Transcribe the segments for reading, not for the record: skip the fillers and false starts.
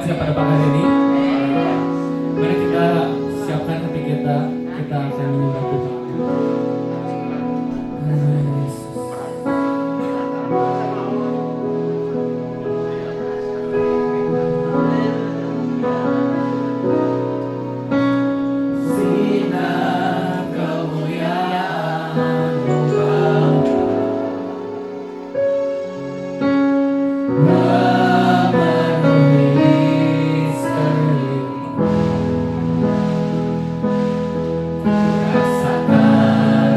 siap pada pagi hari ini? Mari kita siapkan hati kita. Kita akan menyembah Tuhan. Rasakan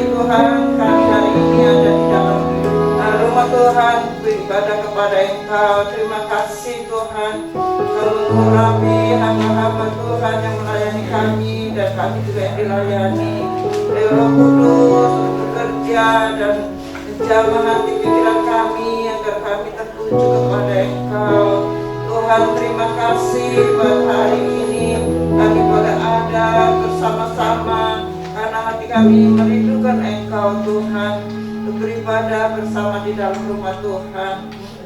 Tuhan, kami hari ini ada di dalam rumah Tuhan, beribadah kepada Engkau. Terima kasih Tuhan, Kau mengurapi hamba-hamba Tuhan yang melayani kami, dan kami juga yang dilayani. Roh Kudus bekerja dan menjamah hati pikiran kami agar kami tertuju kepada Engkau. Tuhan, terima kasih buat hari ini kami boleh ada bersama-sama karena hati kami merindukan Engkau Tuhan, untuk beribadah bersama di dalam rumah Tuhan.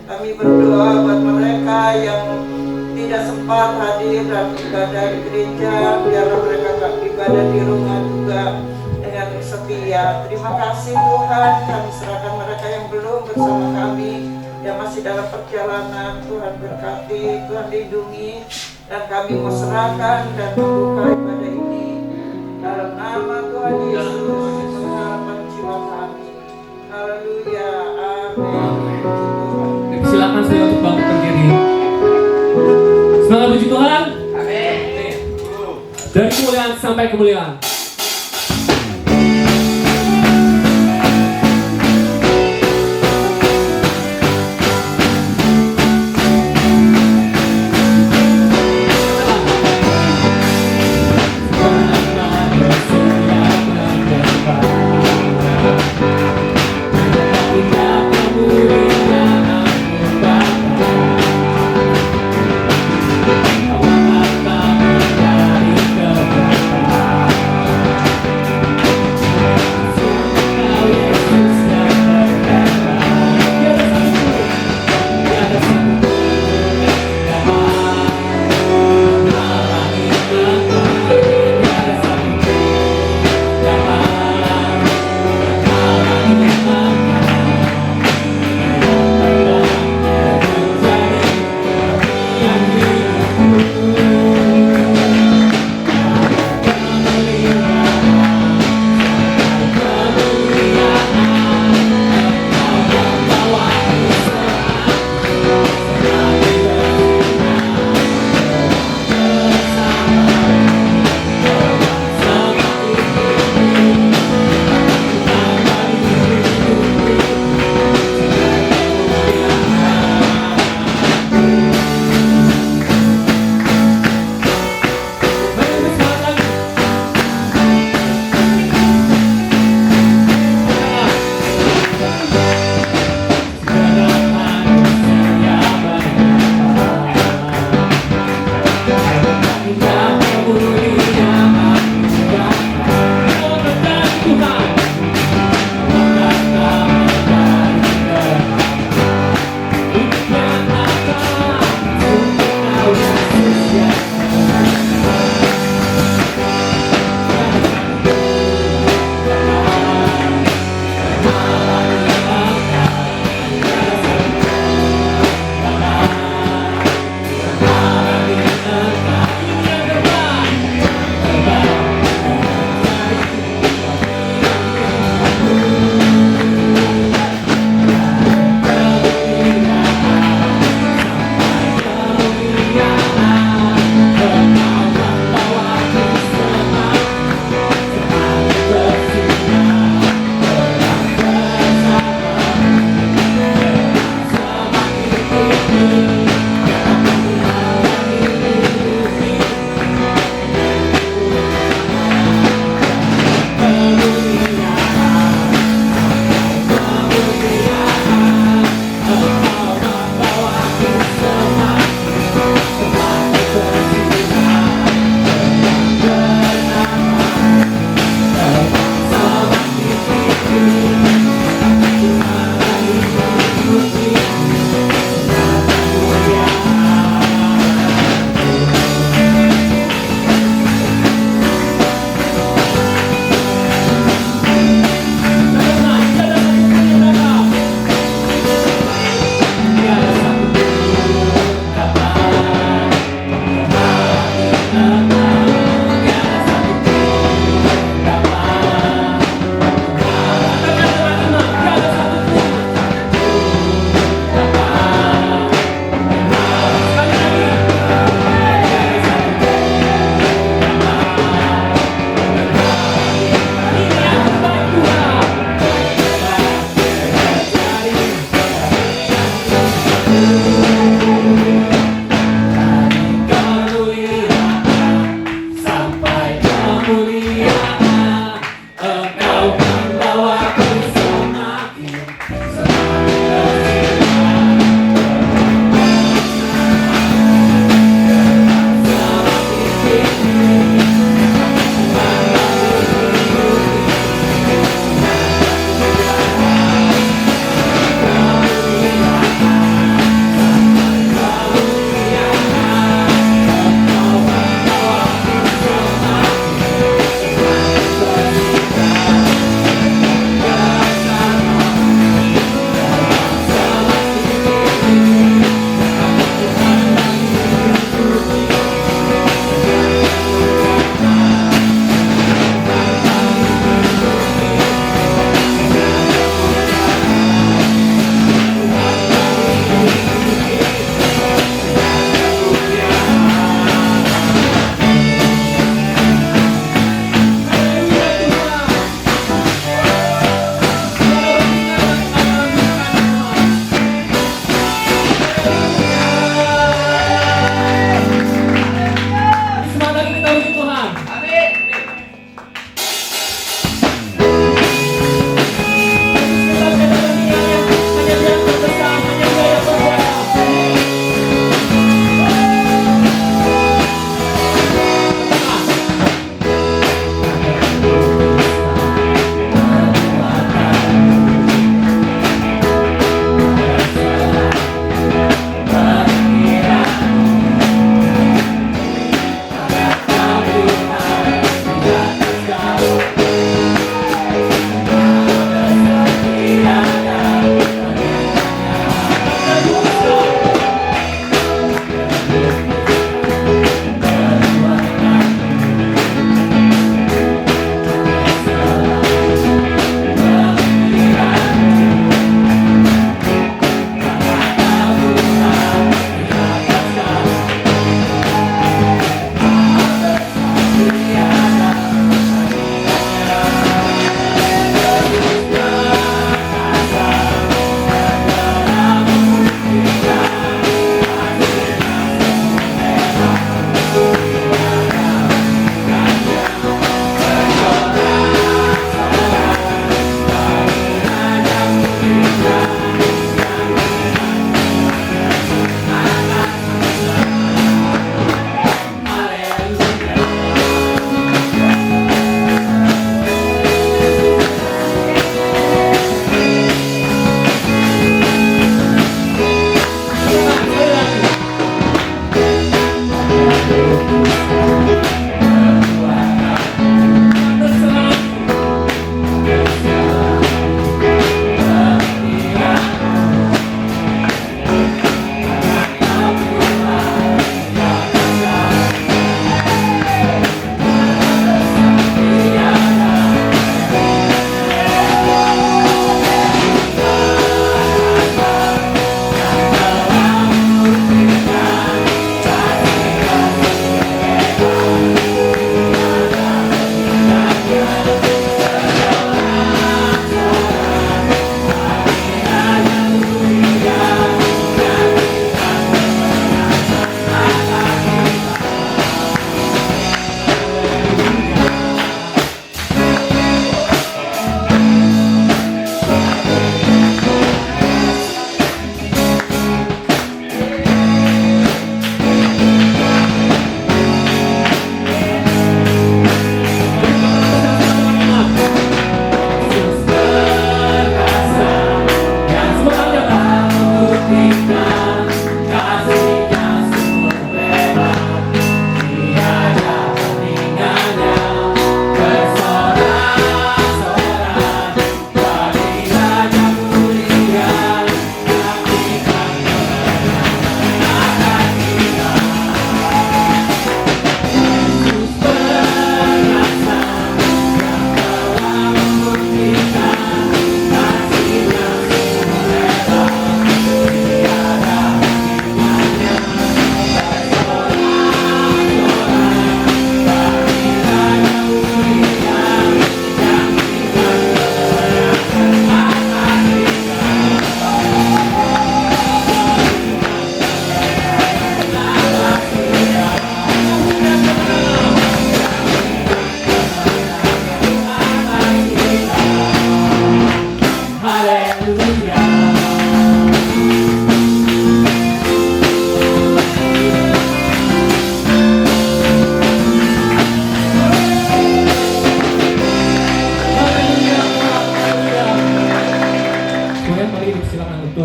Kami berdoa buat mereka yang tidak sempat hadir dalam ibadah di gereja, biarlah mereka ibadah di rumah juga dengan setia. Terima kasih Tuhan, kami serahkan mereka yang belum bersama kami, yang masih dalam perjalanan. Tuhan berkati, Tuhan lindungi, dan kami mau serahkan dan membuka ibadah ini dalam nama Tuhan Yesus, pengharapan jiwa kami. Haleluya, amin. Silakan saya untuk bangkit berdiri. Semangat puji Tuhan. Amin. Dari kemuliaan sampai kemuliaan. Dari kebenaran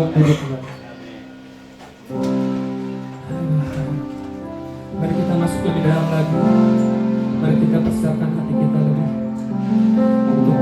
waktu itu Tuhan. Mari kita masuk lebih dalam lagi. Mari kita persiapkan hati kita lebih untuk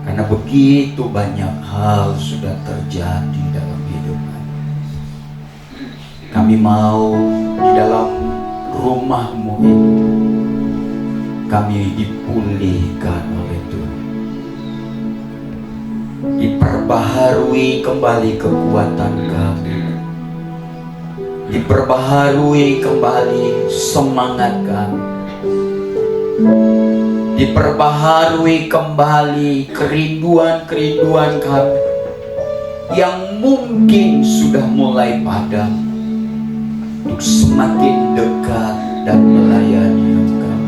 Karena begitu banyak hal sudah terjadi dalam hidup kami. Kami mau di dalam rumah-Mu ini kami dipulihkan oleh Tuhan. Diperbaharui kembali kekuatan kami. Diperbaharui kembali semangat kami. Diperbaharui kembali kerinduan-kerinduan kami yang mungkin sudah mulai padam, untuk semakin dekat dan melayani Engkau.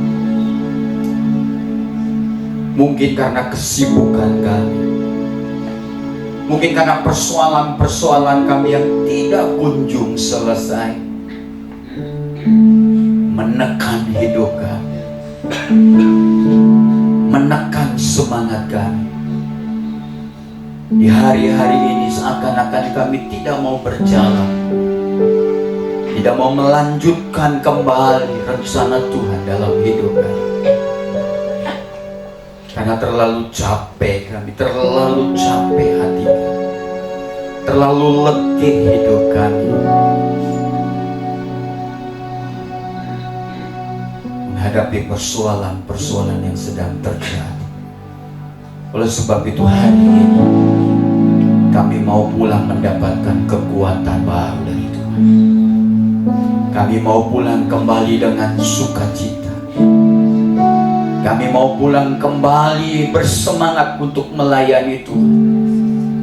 Mungkin karena kesibukan kami, mungkin karena persoalan-persoalan kami yang tidak kunjung selesai, menekan hidup kami, menekan semangat kami. Di hari-hari ini seakan-akan kami tidak mau berjalan, tidak mau melanjutkan kembali rencana Tuhan dalam hidup kami. Karena terlalu capek kami, terlalu capek hati kami, terlalu letih hidup kami menghadapi persoalan-persoalan yang sedang terjadi. Oleh sebab itu hari ini kami mau pulang mendapatkan kekuatan baru dari Tuhan. Kami mau pulang kembali dengan sukacita. Kami mau pulang kembali bersemangat untuk melayani Tuhan,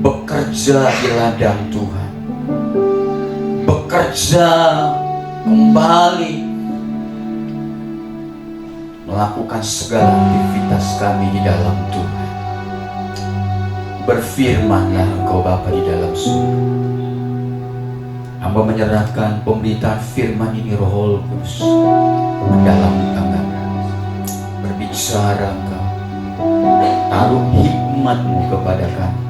bekerja di ladang Tuhan, bekerja kembali, melakukan segala aktivitas kami di dalam Tuhan. Berfirmanlah Engkau Bapa di dalam surga. Hamba menyerahkan pemberitaan firman ini, Roh Kudus, ke dalam tangan. Berbicara Engkau, taruh hikmat-Mu kepada kami,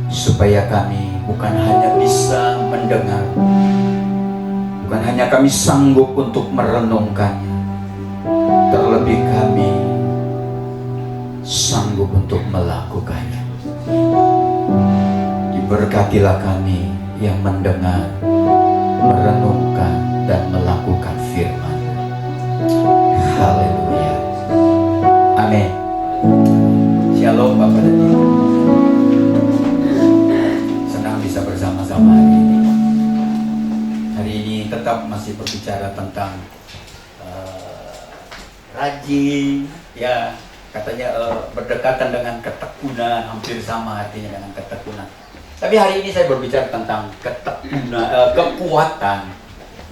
supaya kami bukan hanya bisa mendengar, bukan hanya kami sanggup untuk merenungkannya, terlebih kami sanggup untuk melakukannya. Diberkatilah kami yang mendengar, merenungkan, dan melakukan firman. Haleluya. Amin. Shalom Bapak dan Ibu. Senang bisa bersama-sama hari ini. Hari ini tetap masih berbicara tentang rajin, ya. Katanya berdekatan dengan ketekunan, hampir sama artinya dengan ketekunan. Tapi hari ini saya berbicara tentang kekuatan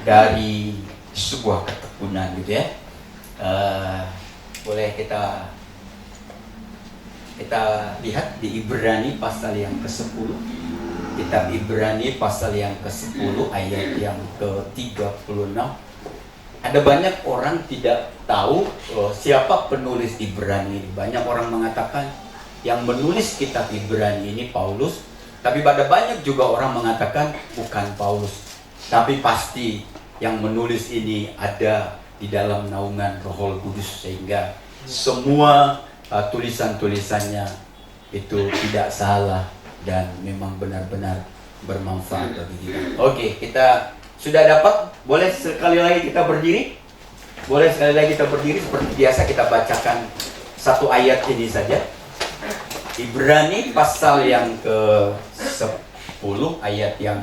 dari sebuah ketekunan, gitu ya. Boleh kita lihat di Ibrani pasal yang ke-10. Kitab Ibrani pasal yang ke-10 ayat yang ke-36. Ada banyak orang tidak tahu siapa penulis Ibrani ini. Banyak orang mengatakan yang menulis kitab Ibrani ini Paulus, tapi ada banyak juga orang mengatakan bukan Paulus. Tapi pasti yang menulis ini ada di dalam naungan Roh Kudus, sehingga semua tulisan-tulisannya itu tidak salah dan memang benar-benar bermanfaat bagi kita. Oke, kita sudah dapat. Boleh sekali lagi kita berdiri? Boleh sekali lagi kita berdiri. Seperti biasa kita bacakan satu ayat ini saja. Ibrani pasal yang ke-10 ayat yang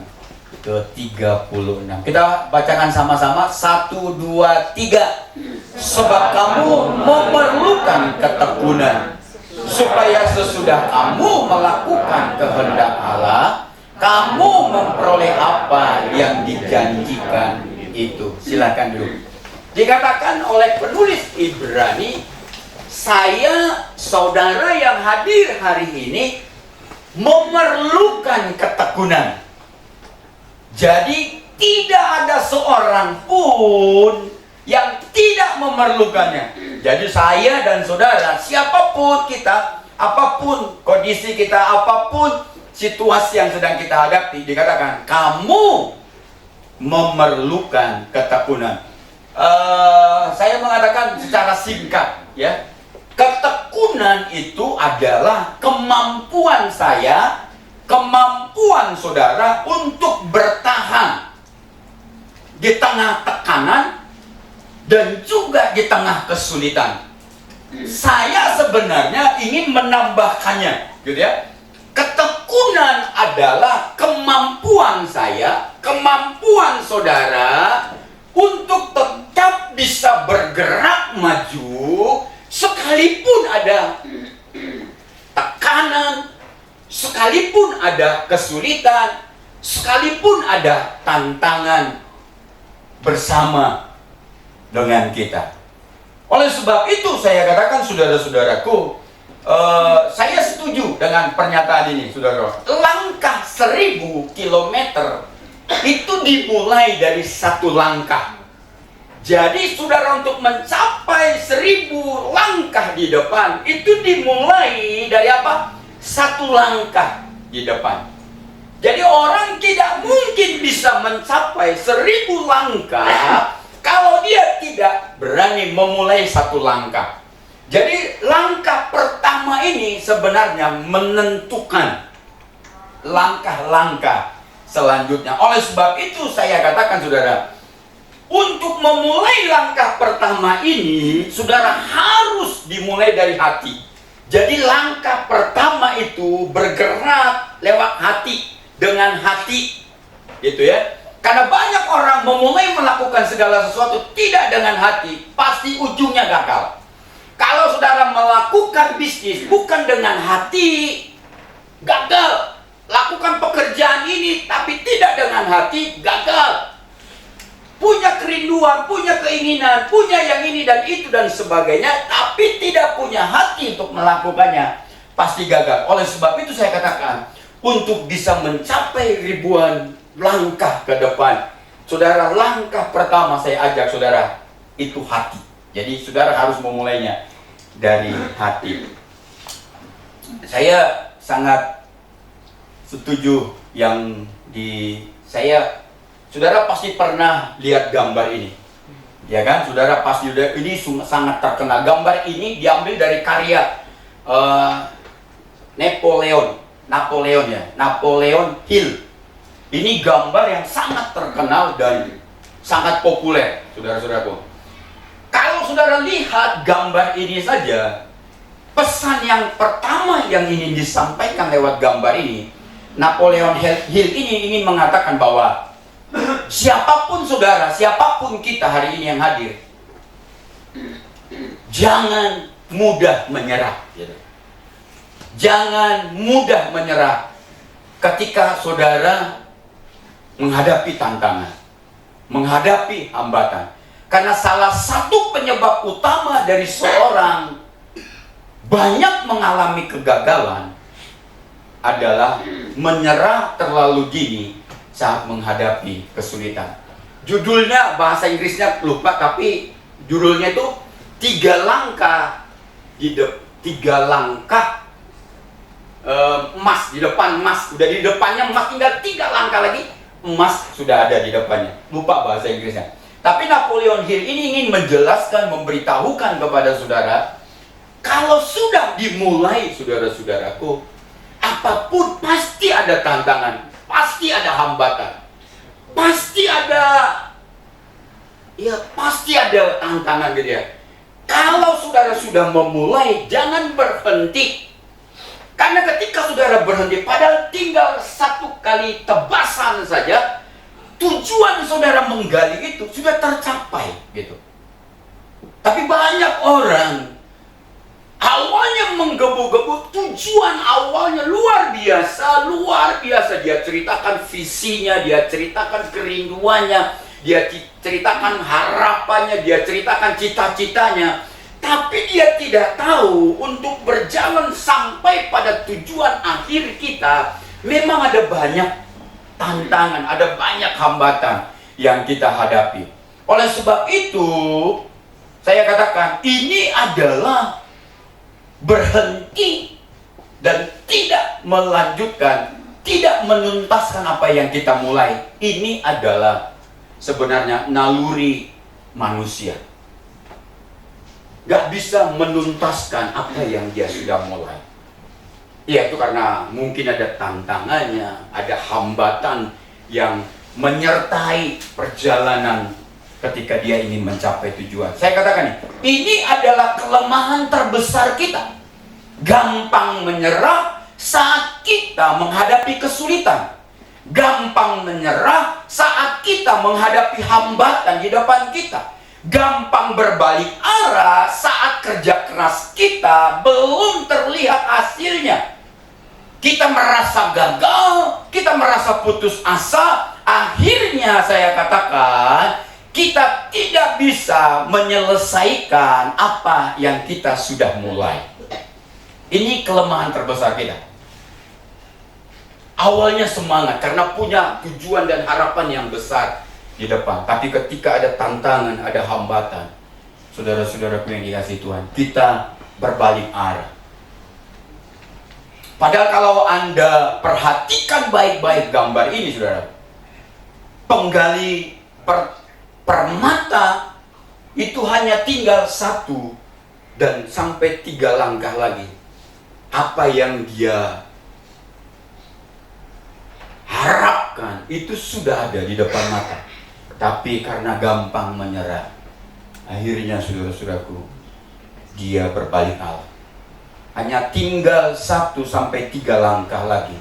ke-36. Kita bacakan sama-sama. 1, 2, 3. Sebab kamu memerlukan ketekunan, supaya sesudah kamu melakukan kehendak Allah, kamu memperoleh apa yang dijanjikan itu. Silakan dulu. Dikatakan oleh penulis Ibrani, saya, saudara yang hadir hari ini, memerlukan ketekunan. Jadi tidak ada seorang pun yang tidak memerlukannya. Jadi saya dan saudara, siapapun kita, apapun kondisi kita, apapun situasi yang sedang kita hadapi, dikatakan kamu memerlukan ketekunan. Saya mengatakan secara singkat, ya, ketekunan ketekunan itu adalah kemampuan saya, kemampuan saudara untuk bertahan di tengah tekanan dan juga di tengah kesulitan. Saya sebenarnya ingin menambahkannya, gitu ya. Ketekunan adalah kemampuan saya, kemampuan saudara untuk tetap bisa bergerak maju sekalipun ada tekanan, sekalipun ada kesulitan, sekalipun ada tantangan bersama dengan kita. Oleh sebab itu saya katakan saudara-saudaraku, saya setuju dengan pernyataan ini, saudara. Langkah 1000 kilometer itu dimulai dari satu langkah. Jadi saudara, untuk mencapai 1000 langkah di depan itu dimulai dari apa? Satu langkah di depan. Jadi orang tidak mungkin bisa mencapai 1000 langkah kalau dia tidak berani memulai satu langkah. Jadi langkah pertama ini sebenarnya menentukan langkah-langkah selanjutnya. Oleh sebab itu saya katakan saudara, untuk memulai langkah pertama ini, saudara harus dimulai dari hati. Jadi langkah pertama itu bergerak lewat hati, dengan hati, gitu ya. Karena banyak orang memulai melakukan segala sesuatu tidak dengan hati, pasti ujungnya gagal. Kalau saudara melakukan bisnis bukan dengan hati, gagal. Lakukan pekerjaan ini tapi tidak dengan hati, gagal. Punya kerinduan, punya keinginan, punya yang ini dan itu dan sebagainya, tapi tidak punya hati untuk melakukannya, pasti gagal. Oleh sebab itu saya katakan, untuk bisa mencapai ribuan langkah ke depan, saudara, langkah pertama saya ajak saudara itu hati. Jadi saudara harus memulainya dari hati. Saya sangat setuju yang saudara pasti pernah lihat gambar ini, ya kan? Saudara pasti udah, ini sangat terkenal. Gambar ini diambil dari karya Napoleon Hill. Ini gambar yang sangat terkenal dan sangat populer, saudara-saudaraku. Kalau saudara lihat gambar ini saja, pesan yang pertama yang ingin disampaikan lewat gambar ini, Napoleon Hill ini ingin mengatakan bahwa siapapun saudara, siapapun kita hari ini yang hadir, jangan mudah menyerah. Jangan mudah menyerah ketika saudara menghadapi tantangan, menghadapi hambatan. Karena salah satu penyebab utama dari seorang banyak mengalami kegagalan adalah menyerah terlalu dini saat menghadapi kesulitan. Judulnya bahasa Inggrisnya lupa, tapi judulnya itu 3 langkah emas di depan emas. Udah di depannya emas, tinggal 3 langkah lagi emas sudah ada di depannya. Lupa bahasa Inggrisnya. Tapi Napoleon Hill ini ingin menjelaskan, memberitahukan kepada saudara, kalau sudah dimulai, saudara-saudaraku, apapun pasti ada tantangan, pasti ada hambatan, pasti ada tantangan gitu ya. Kalau saudara sudah memulai, jangan berhenti. Karena ketika saudara berhenti, padahal tinggal 1 kali tebasan saja, tujuan saudara menggali itu sudah tercapai gitu. Tapi banyak orang awalnya menggebu-gebu, tujuan awalnya luar biasa. Dia ceritakan visinya, dia ceritakan kerinduannya, dia ceritakan harapannya, dia ceritakan cita-citanya. Tapi dia tidak tahu untuk berjalan sampai pada tujuan akhir kita, memang ada banyak tantangan, ada banyak hambatan yang kita hadapi. Oleh sebab itu, saya katakan ini adalah berhenti dan tidak melanjutkan, tidak menuntaskan apa yang kita mulai. Ini adalah sebenarnya naluri manusia. nggak bisa menuntaskan apa yang dia sudah mulai. Ya, itu karena mungkin ada tantangannya, ada hambatan yang menyertai perjalanan ketika dia ingin mencapai tujuan. Saya katakan ini adalah kelemahan terbesar kita. Gampang menyerah saat kita menghadapi kesulitan. Gampang menyerah saat kita menghadapi hambatan di depan kita. Gampang berbalik arah saat kerja keras kita belum terlihat hasilnya. Kita merasa gagal, kita merasa putus asa. Akhirnya saya katakan, kita tidak bisa menyelesaikan apa yang kita sudah mulai. Ini kelemahan terbesar kita. Awalnya semangat karena punya tujuan dan harapan yang besar di depan. Tapi ketika ada tantangan, ada hambatan, saudara-saudaraku yang dikasihi Tuhan, kita berbalik arah. Padahal kalau Anda perhatikan baik-baik gambar ini, saudara, penggali permata itu hanya tinggal 1 dan sampai 3 langkah lagi. Apa yang dia harapkan itu sudah ada di depan mata. Tapi karena gampang menyerah, akhirnya saudara-saudaraku, dia berbalik arah. Hanya tinggal 1 sampai 3 langkah lagi,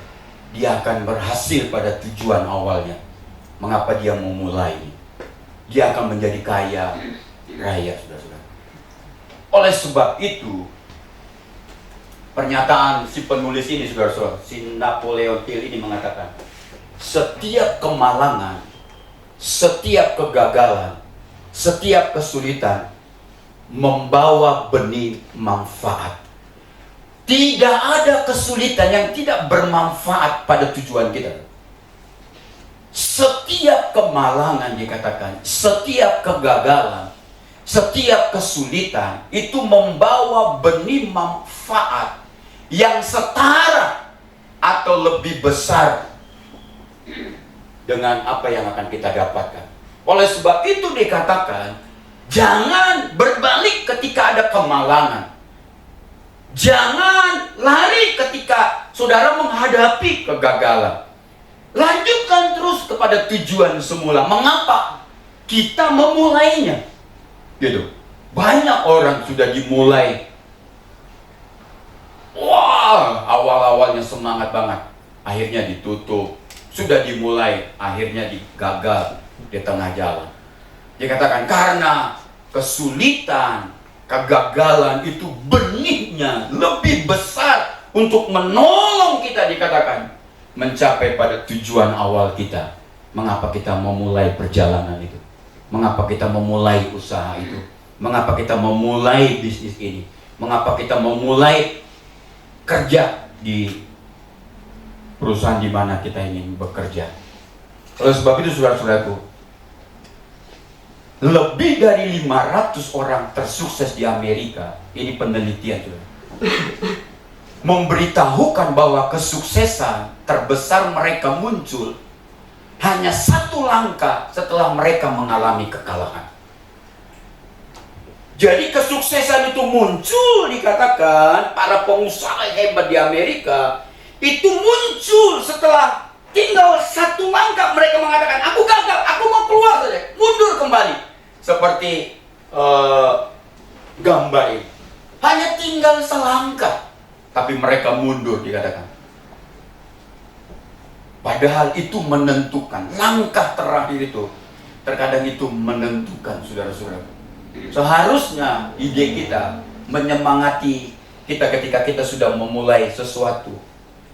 dia akan berhasil pada tujuan awalnya. Mengapa dia mau mulai? Dia akan menjadi kaya raya, saudara-saudara. Oleh sebab itu, pernyataan si penulis ini, saudara-saudara, si Napoleon Hill ini mengatakan, setiap kemalangan, setiap kegagalan, setiap kesulitan membawa benih manfaat. Tidak ada kesulitan yang tidak bermanfaat pada tujuan kita. Setiap kemalangan dikatakan, setiap kegagalan, setiap kesulitan itu membawa benih manfaat yang setara atau lebih besar dengan apa yang akan kita dapatkan. Oleh sebab itu dikatakan, jangan berbalik ketika ada kemalangan. Jangan lari ketika saudara menghadapi kegagalan. Lanjutkan terus kepada tujuan semula. Mengapa kita memulainya? Gitu. Banyak orang sudah dimulai. Wah, awal-awalnya semangat banget. Akhirnya ditutup. Sudah dimulai, akhirnya digagal di tengah jalan. Dikatakan karena kesulitan, kegagalan itu benihnya lebih besar untuk menolong kita, dikatakan, mencapai pada tujuan awal kita. Mengapa kita memulai perjalanan itu? Mengapa kita memulai usaha itu? Mengapa kita memulai bisnis ini? Mengapa kita memulai kerja di perusahaan di mana kita ingin bekerja? Oleh sebab itu, saudara-saudaraku, lebih dari 500 orang tersukses di Amerika, ini penelitian juga, memberitahukan bahwa kesuksesan terbesar mereka muncul hanya 1 langkah setelah mereka mengalami kekalahan. Jadi kesuksesan itu muncul, dikatakan para pengusaha hebat di Amerika itu muncul setelah tinggal 1 langkah mereka mengatakan, aku gagal, aku mau keluar saja, mundur kembali. Seperti gambar ini, hanya tinggal selangkah, tapi mereka mundur, dikatakan. Padahal itu menentukan, langkah terakhir itu terkadang itu menentukan, saudara-saudara. Seharusnya ide kita menyemangati kita ketika kita sudah memulai sesuatu.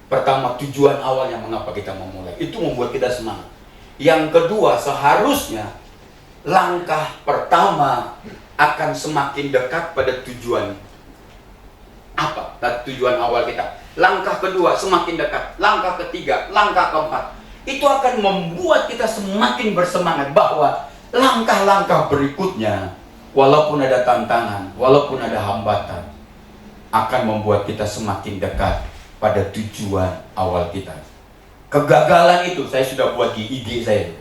Pertama, tujuan awalnya mengapa kita memulai, itu membuat kita semangat. Yang kedua, seharusnya langkah pertama akan semakin dekat pada tujuan. Apa? Tujuan awal kita. Langkah kedua semakin dekat. Langkah ketiga, langkah keempat. Itu akan membuat kita semakin bersemangat bahwa langkah-langkah berikutnya, walaupun ada tantangan, walaupun ada hambatan, akan membuat kita semakin dekat pada tujuan awal kita. Kegagalan itu saya sudah buat di IG saya.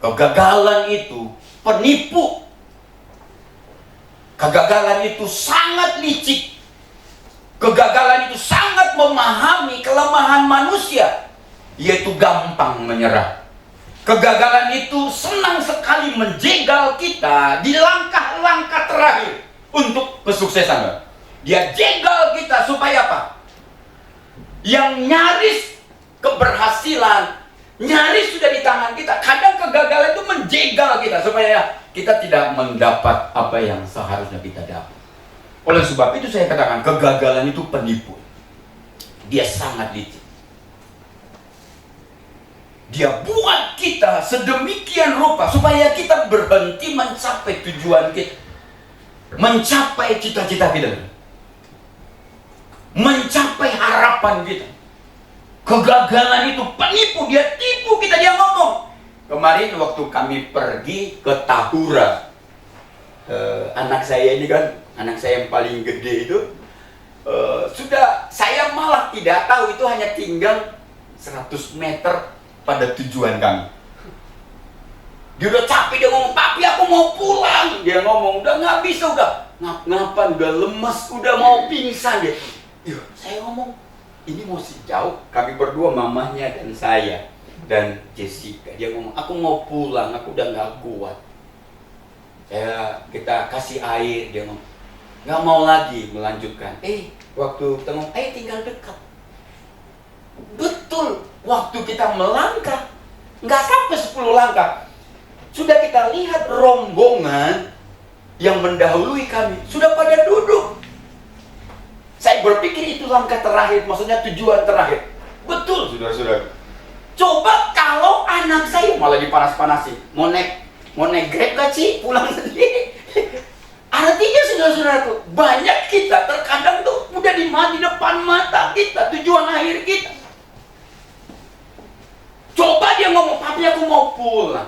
Kegagalan itu penipu. Kegagalan itu sangat licik. Kegagalan itu sangat memahami kelemahan manusia, yaitu gampang menyerah. Kegagalan itu senang sekali menjegal kita di langkah-langkah terakhir untuk kesuksesan. Dia jegal kita supaya apa? Yang nyaris keberhasilan, nyaris sudah di tangan kita. Kadang kegagalan itu menjegal kita supaya kita tidak mendapat apa yang seharusnya kita dapat. Oleh sebab itu saya katakan, kegagalan itu penipu. Dia sangat licik. Dia buat kita sedemikian rupa supaya kita berhenti mencapai tujuan kita, mencapai cita-cita kita, mencapai harapan kita. Kegagalan itu penipu, dia tipu kita, dia ngomong. Kemarin waktu kami pergi ke Tahura, anak saya ini kan, anak saya yang paling gede itu, sudah saya malah tidak tahu itu hanya tinggal 100 meter pada tujuan kami. Dia udah capek, dia ngomong, "Papi, aku mau pulang." Dia ngomong, "Udah nggak bisa, udah ngap-ngapan, udah lemas, udah mau pingsan." Dia, saya ngomong, "Ini masih jauh." Kami berdua, mamahnya dan saya dan Jessica. Dia ngomong, "Aku mau pulang, aku udah nggak kuat." Kita kasih air, dia ngomong, "Nggak mau lagi melanjutkan." Waktu tengok, tinggal dekat. Betul, waktu kita melangkah, nggak sampai 10 langkah, sudah kita lihat rombongan yang mendahului kami, sudah pada duduk. Saya berpikir itu langkah terakhir, maksudnya tujuan terakhir. Betul, saudara-saudara. Coba kalau anak saya malah dipanas-panasin, mau naik Grab gak sih, pulang sendiri. Artinya saudara-saudara, banyak kita terkadang tuh udah di depan mata kita, tujuan akhir kita. Coba dia ngomong, "Papi, aku mau pulang."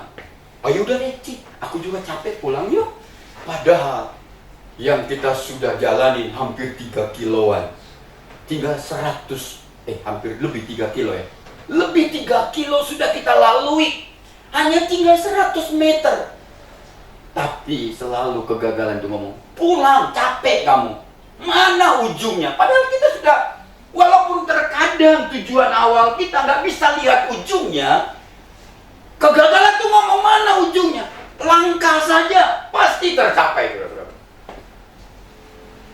"Oh yaudah deh, Ci, aku juga capek, pulang yuk." Padahal yang kita sudah jalanin hampir 3 kiloan, tinggal 100, hampir lebih 3 kilo ya. Lebih 3 kilo sudah kita lalui, hanya tinggal 100 meter. Tapi selalu kegagalan itu ngomong, "Pulang, capek kamu. Mana ujungnya?" Padahal kita sudah, walaupun terkadang tujuan awal kita nggak bisa lihat ujungnya, kegagalan itu ngomong mana ujungnya. Langkah saja pasti tercapai.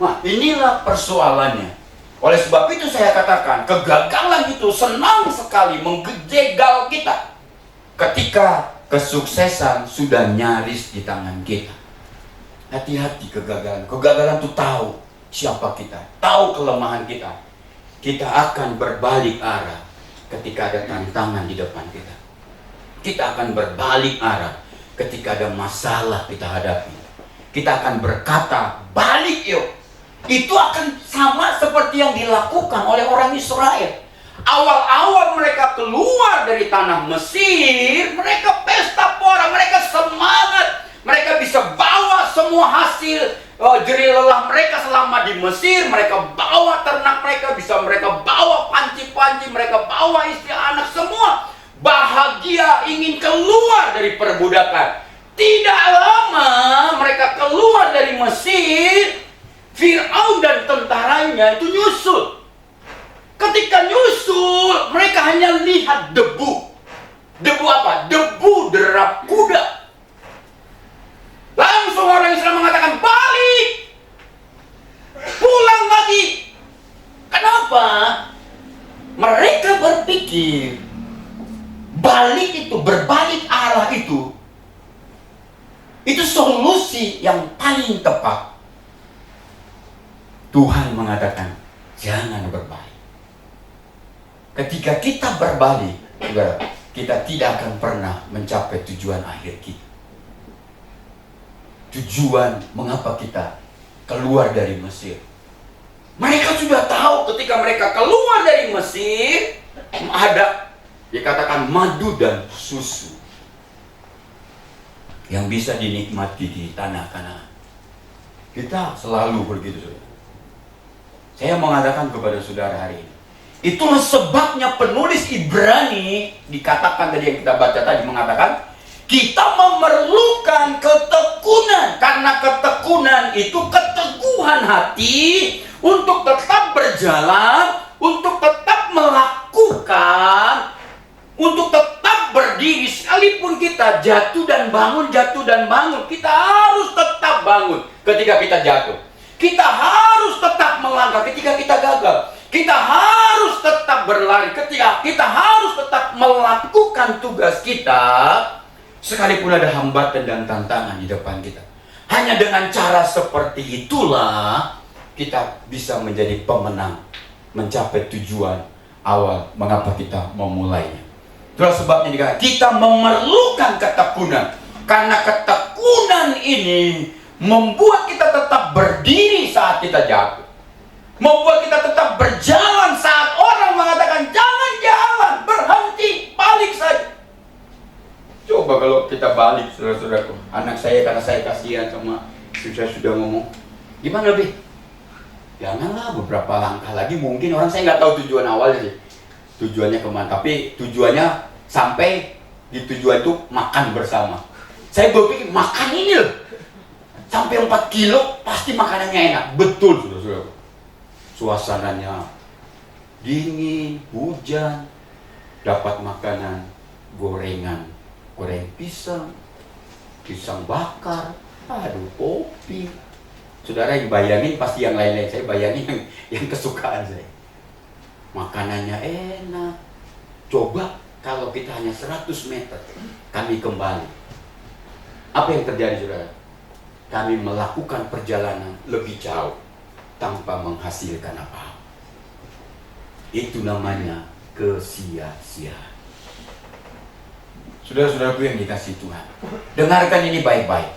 Nah, inilah persoalannya. Oleh sebab itu saya katakan, kegagalan itu senang sekali menggejegal kita ketika kesuksesan sudah nyaris di tangan kita. Hati-hati kegagalan. Kegagalan itu tahu siapa kita, tahu kelemahan kita. Kita akan berbalik arah ketika ada tantangan di depan kita. Kita akan berbalik arah ketika ada masalah kita hadapi. Kita akan berkata, "Balik yuk." Itu akan sama seperti yang dilakukan oleh orang Israel. Awal-awal mereka keluar dari tanah Mesir, mereka pesta pora, mereka semangat. Mereka bisa bawa semua hasil jerih lelah mereka selama di Mesir. Mereka bawa ternak mereka, bisa mereka bawa panci-panci, mereka bawa istri anak, semua bahagia ingin keluar dari perbudakan. Tidak lama mereka keluar dari Mesir, Fir'aun dan tentaranya itu nyusul. Ketika nyusul, mereka hanya lihat debu. Debu apa? Debu derap kuda. Langsung orang Islam mengatakan, "Balik! Pulang lagi!" Kenapa? Mereka berpikir balik itu, berbalik arah itu solusi yang paling tepat. Tuhan mengatakan, jangan berbalik. Ketika kita berbalik, kita tidak akan pernah mencapai tujuan akhir kita. Tujuan mengapa kita keluar dari Mesir. Mereka sudah tahu ketika mereka keluar dari Mesir, ada dikatakan madu dan susu yang bisa dinikmati di tanah Kanaan. Kita selalu begitu, saudara. Saya mengatakan kepada saudara hari ini, itulah sebabnya penulis Ibrani dikatakan tadi yang kita baca tadi mengatakan, Kita memerlukan ketekunan, karena ketekunan itu keteguhan hati untuk tetap berjalan, untuk tetap melakukan, untuk tetap berdiri. Sekalipun kita jatuh dan bangun, kita harus tetap bangun ketika kita jatuh. Kita harus tetap melangkah ketika kita gagal. Kita harus tetap berlari ketika kita harus tetap melakukan tugas kita. Sekalipun ada hambatan dan tantangan di depan kita. Hanya dengan cara seperti itulah kita bisa menjadi pemenang, mencapai tujuan awal mengapa kita memulainya. Itulah sebabnya dikatakan kita memerlukan ketekunan. Karena ketekunan ini membuat kita tetap berdiri saat kita jatuh. Membuat kita tetap berjalan saat orang mengatakan jangan jalan, berhenti, balik saja. Coba kalau kita balik, saudara-saudaraku. Anak saya, karena saya kasihan sama saya sudah ngomong, gimana lebih? Janganlah, beberapa langkah lagi mungkin orang, saya nggak tahu tujuan awalnya sih. Tujuannya kemana, tapi tujuannya sampai di tujuan itu makan bersama. Saya berpikir makan ini loh, sampai 4 kilo pasti makanannya enak. Betul, saudara-saudaraku. Suasananya dingin, hujan, dapat makanan gorengan, goreng pisang, pisang bakar, aduh kopi. Saudara yang bayangin pasti yang lain-lain, saya bayangin yang kesukaan saya. Makanannya enak. Coba kalau kita hanya 100 meter, kami kembali. Apa yang terjadi, saudara? Kami melakukan perjalanan lebih jauh tanpa menghasilkan apa-apa. Itu namanya kesia-siaan. Saudara-saudaraku yang dikasihi Tuhan, dengarkan ini baik-baik.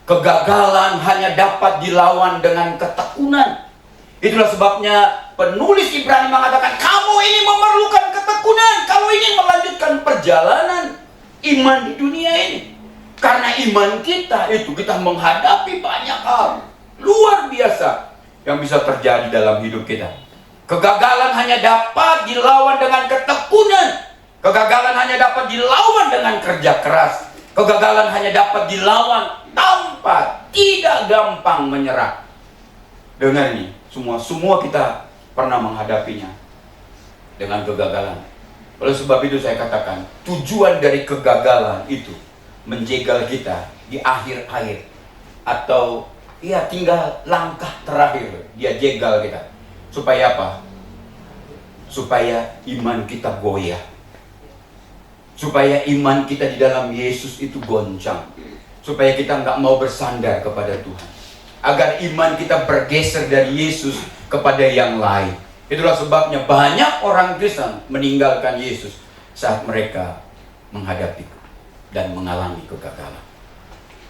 Kegagalan hanya dapat dilawan dengan ketekunan. Itulah sebabnya penulis Ibrani mengatakan, kamu ini memerlukan ketekunan kalau ingin melanjutkan perjalanan iman di dunia ini. Karena iman kita itu, kita menghadapi banyak hal luar biasa yang bisa terjadi dalam hidup kita. Kegagalan hanya dapat dilawan dengan ketekunan. Kegagalan hanya dapat dilawan dengan kerja keras. Kegagalan hanya dapat dilawan tanpa tidak gampang menyerah. Dengar ini, semua kita pernah menghadapinya dengan kegagalan. Oleh sebab itu saya katakan, tujuan dari kegagalan itu menjegal kita di akhir-akhir, atau ya tinggal langkah terakhir dia jegal kita. Supaya apa? Supaya iman kita goyah. Supaya iman kita di dalam Yesus itu goncang. Supaya kita nggak mau bersandar kepada Tuhan. Agar iman kita bergeser dari Yesus kepada yang lain. Itulah sebabnya banyak orang Kristen meninggalkan Yesus saat mereka menghadapi dan mengalami kegagalan.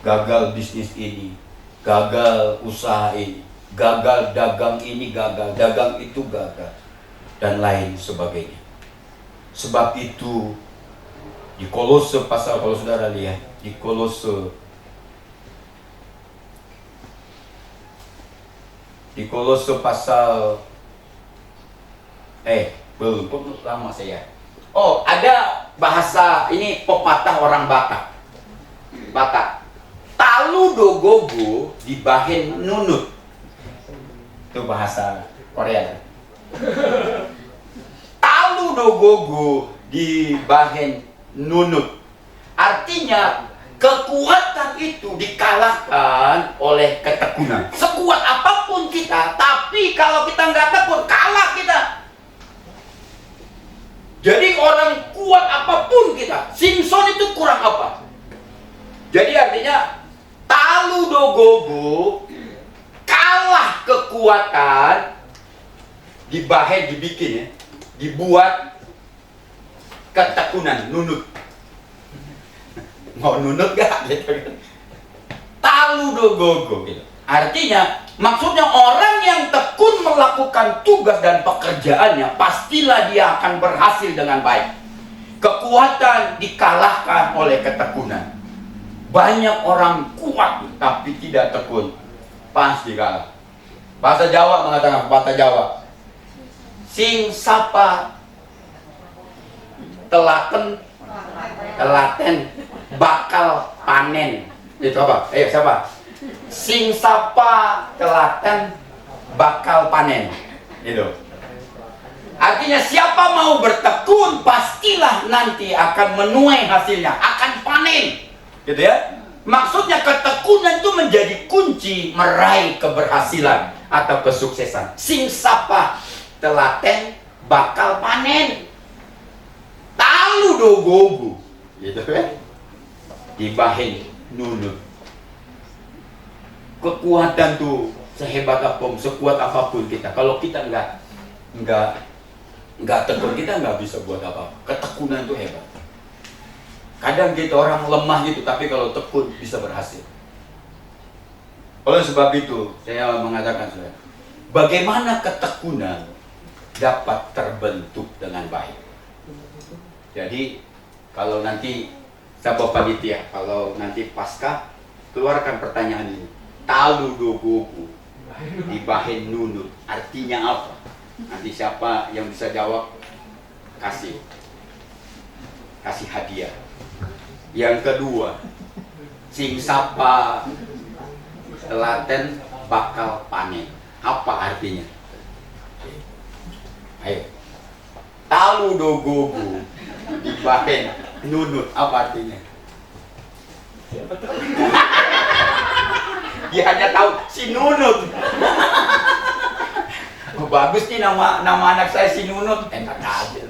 Gagal bisnis ini, gagal usaha ini, gagal dagang ini, gagal dagang itu, gagal, dan lain sebagainya. Sebab itu di Kolose pasal, kalau saudara lihat di Kolose pasal belum lama saya. Oh, ada bahasa ini pepatah orang Batak. Talu dogogo dibahen nunut. Itu bahasa Korea. Talu dogogo dibahen nunut. Artinya kekuatan itu dikalahkan oleh ketekunan. Sekuat apapun kita, tapi kalau kita nggak tekun, kalah kita. Jadi orang kuat apapun kita, Simpson itu kurang apa? Jadi artinya talu dogogo, kalah kekuatan, dibikin ya, dibuat ketekunan, nunut. Mau nunut gak? Talu dogogo gitu. Artinya, maksudnya orang yang tekun melakukan tugas dan pekerjaannya, pastilah dia akan berhasil dengan baik. Kekuatan dikalahkan oleh ketekunan. Banyak orang kuat tapi tidak tekun, pasti kalah. Bahasa Jawa mengatakan, bahasa Jawa, sing sapa telaten bakal panen. Itu apa? Ayo siapa? Sing sapa telaten bakal panen. Itu. Artinya siapa mau bertekun pastilah nanti akan menuai hasilnya, akan panen. Gitu ya. Maksudnya ketekunan itu menjadi kunci meraih keberhasilan atau kesuksesan. Sing sapa telaten bakal panen. Talu do gogu. Gitu kan? Dibahin nunut. Kekuatan tuh sehebat apapun, sekuat apapun kita. Kalau kita nggak tekun, kita nggak bisa buat apa-apa. Ketekunan itu hebat. Kadang kita orang lemah gitu, tapi kalau tekun bisa berhasil. Oleh sebab itu, saya mengatakan saudara, bagaimana ketekunan dapat terbentuk dengan baik. Jadi kalau nanti sahabat panitia, kalau nanti pasca keluarkan pertanyaan ini, talu do gogu, dibahin nunut, artinya apa? Nanti siapa yang bisa jawab kasih hadiah. Yang kedua, sing sapa telaten bakal panen. Apa artinya? Ayo. Talu do gogu, dibahin nunut, apa artinya? Dia hanya tahu si Nunut. Bagus nih nama anak saya si Nunut. Enak aja.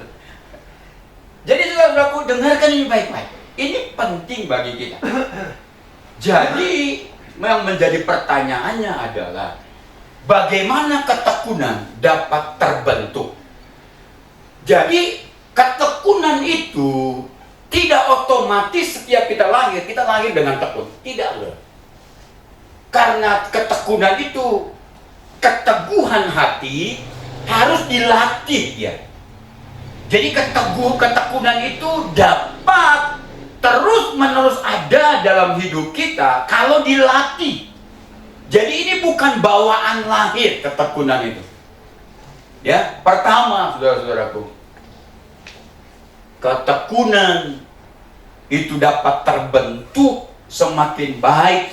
Jadi saudaraku, dengarkan ini baik-baik. Ini penting bagi kita. Jadi yang menjadi pertanyaannya adalah bagaimana ketekunan dapat terbentuk. Jadi ketekunan itu tidak otomatis setiap kita lahir dengan tekun. Tidak loh. Karena ketekunan itu, keteguhan hati harus dilatih ya. Jadi ketekunan itu dapat terus-menerus ada dalam hidup kita kalau dilatih. Jadi ini bukan bawaan lahir ketekunan itu. Ya, pertama saudara-saudaraku, ketekunan itu dapat terbentuk semakin baik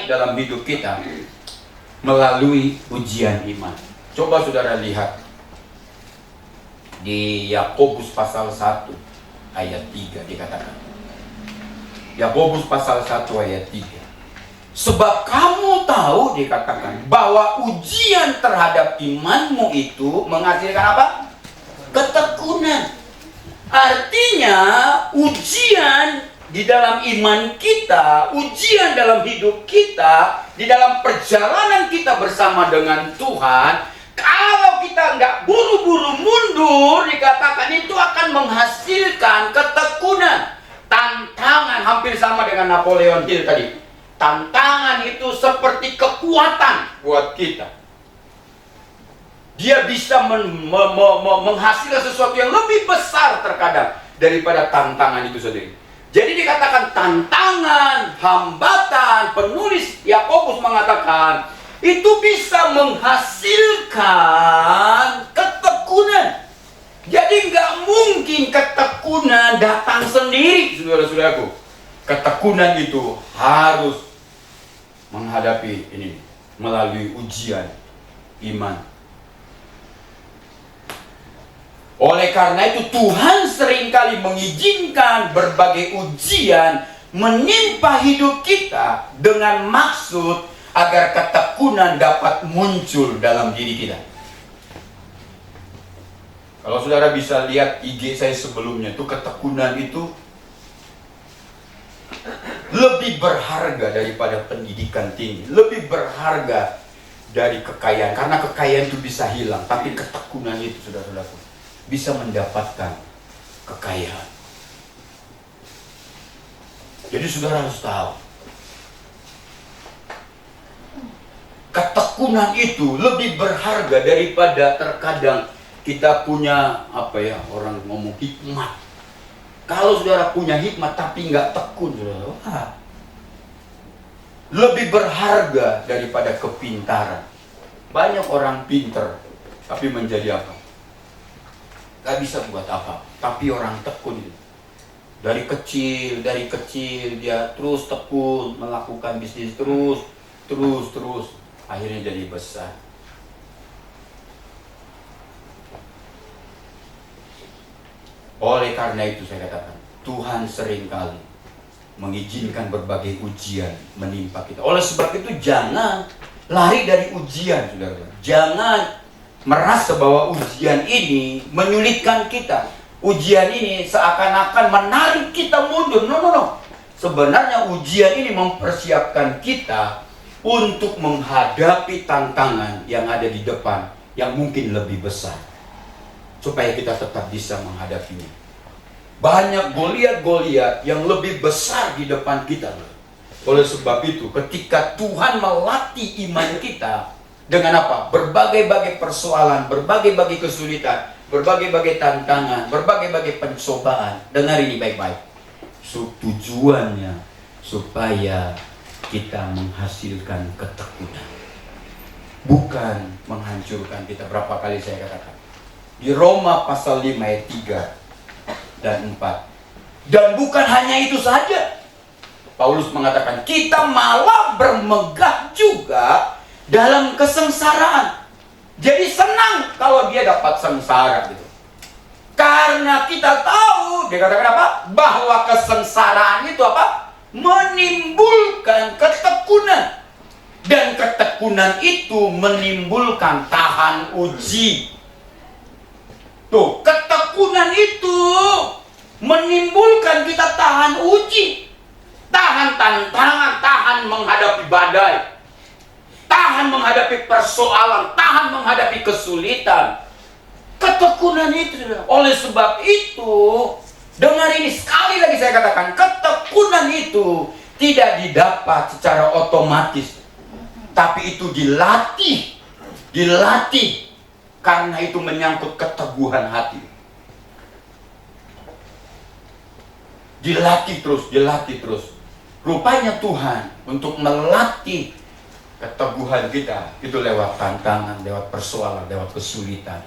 dalam hidup kita melalui ujian iman. Coba saudara lihat di Yakobus pasal 1 ayat 3 dikatakan. Yakobus pasal 1 ayat 3. Sebab kamu tahu dikatakan bahwa ujian terhadap imanmu itu menghasilkan apa? Ketekunan. Artinya ujian di dalam iman kita, ujian dalam hidup kita, di dalam perjalanan kita bersama dengan Tuhan, kalau kita nggak buru-buru mundur, dikatakan itu akan menghasilkan ketekunan. Tantangan hampir sama dengan Napoleon Hill tadi. Tantangan itu seperti kekuatan buat kita. Dia bisa menghasilkan sesuatu yang lebih besar terkadang daripada tantangan itu sendiri. Jadi dikatakan tantangan, hambatan, penulis Yakobus mengatakan itu bisa menghasilkan ketekunan. Jadi nggak mungkin ketekunan datang sendiri, saudara-saudaraku. Ketekunan itu harus menghadapi ini melalui ujian iman. Oleh karena itu Tuhan seringkali mengizinkan berbagai ujian menimpa hidup kita dengan maksud agar ketekunan dapat muncul dalam diri kita. Kalau saudara bisa lihat IG saya sebelumnya, itu ketekunan itu lebih berharga daripada pendidikan tinggi, lebih berharga dari kekayaan, karena kekayaan itu bisa hilang, tapi ketekunan itu saudara-saudaraku bisa mendapatkan kekayaan. Jadi saudara harus tahu, ketekunan itu lebih berharga daripada terkadang kita punya orang ngomong hikmat. Kalau saudara punya hikmat tapi nggak tekun, saudara, lebih berharga daripada kepintaran. Banyak orang pintar tapi menjadi apa? Gak bisa buat apa. Tapi orang tekun itu Dari kecil dia terus tekun melakukan bisnis terus. Akhirnya jadi besar. Oleh karena itu saya katakan, Tuhan seringkali mengizinkan berbagai ujian menimpa kita. Oleh sebab itu jangan lari dari ujian, saudara. Jangan merasa bahwa ujian ini menyulitkan kita. Ujian ini seakan-akan menarik kita mundur. No. Sebenarnya ujian ini mempersiapkan kita untuk menghadapi tantangan yang ada di depan yang mungkin lebih besar, supaya kita tetap bisa menghadapinya. Banyak Goliat yang lebih besar di depan kita. Oleh sebab itu, ketika Tuhan melatih iman kita dengan apa? Berbagai-bagai persoalan, berbagai-bagai kesulitan, berbagai-bagai tantangan, berbagai-bagai pencobaan. Dengar ini baik-baik. Tujuannya supaya kita menghasilkan ketekunan, bukan menghancurkan kita. Berapa kali saya katakan di Roma pasal 5 ayat 3 dan 4. Dan bukan hanya itu saja, Paulus mengatakan kita malah bermegah juga dalam kesengsaraan. Jadi senang kalau dia dapat sengsara gitu. Karena kita tahu, dia katakan apa? Bahwa kesengsaraan itu apa? Menimbulkan ketekunan. Dan ketekunan itu menimbulkan tahan uji. Tuh, ketekunan itu menimbulkan kita tahan uji. Tahan tantangan, tahan menghadapi badai, tahan menghadapi persoalan, tahan menghadapi kesulitan. Ketekunan itu. Oleh sebab itu, dengar ini sekali lagi saya katakan, ketekunan itu tidak didapat secara otomatis, tapi itu dilatih. Karena itu menyangkut keteguhan hati. Dilatih terus. Rupanya Tuhan untuk melatih keteguhan kita itu lewat tantangan, lewat persoalan, lewat kesulitan,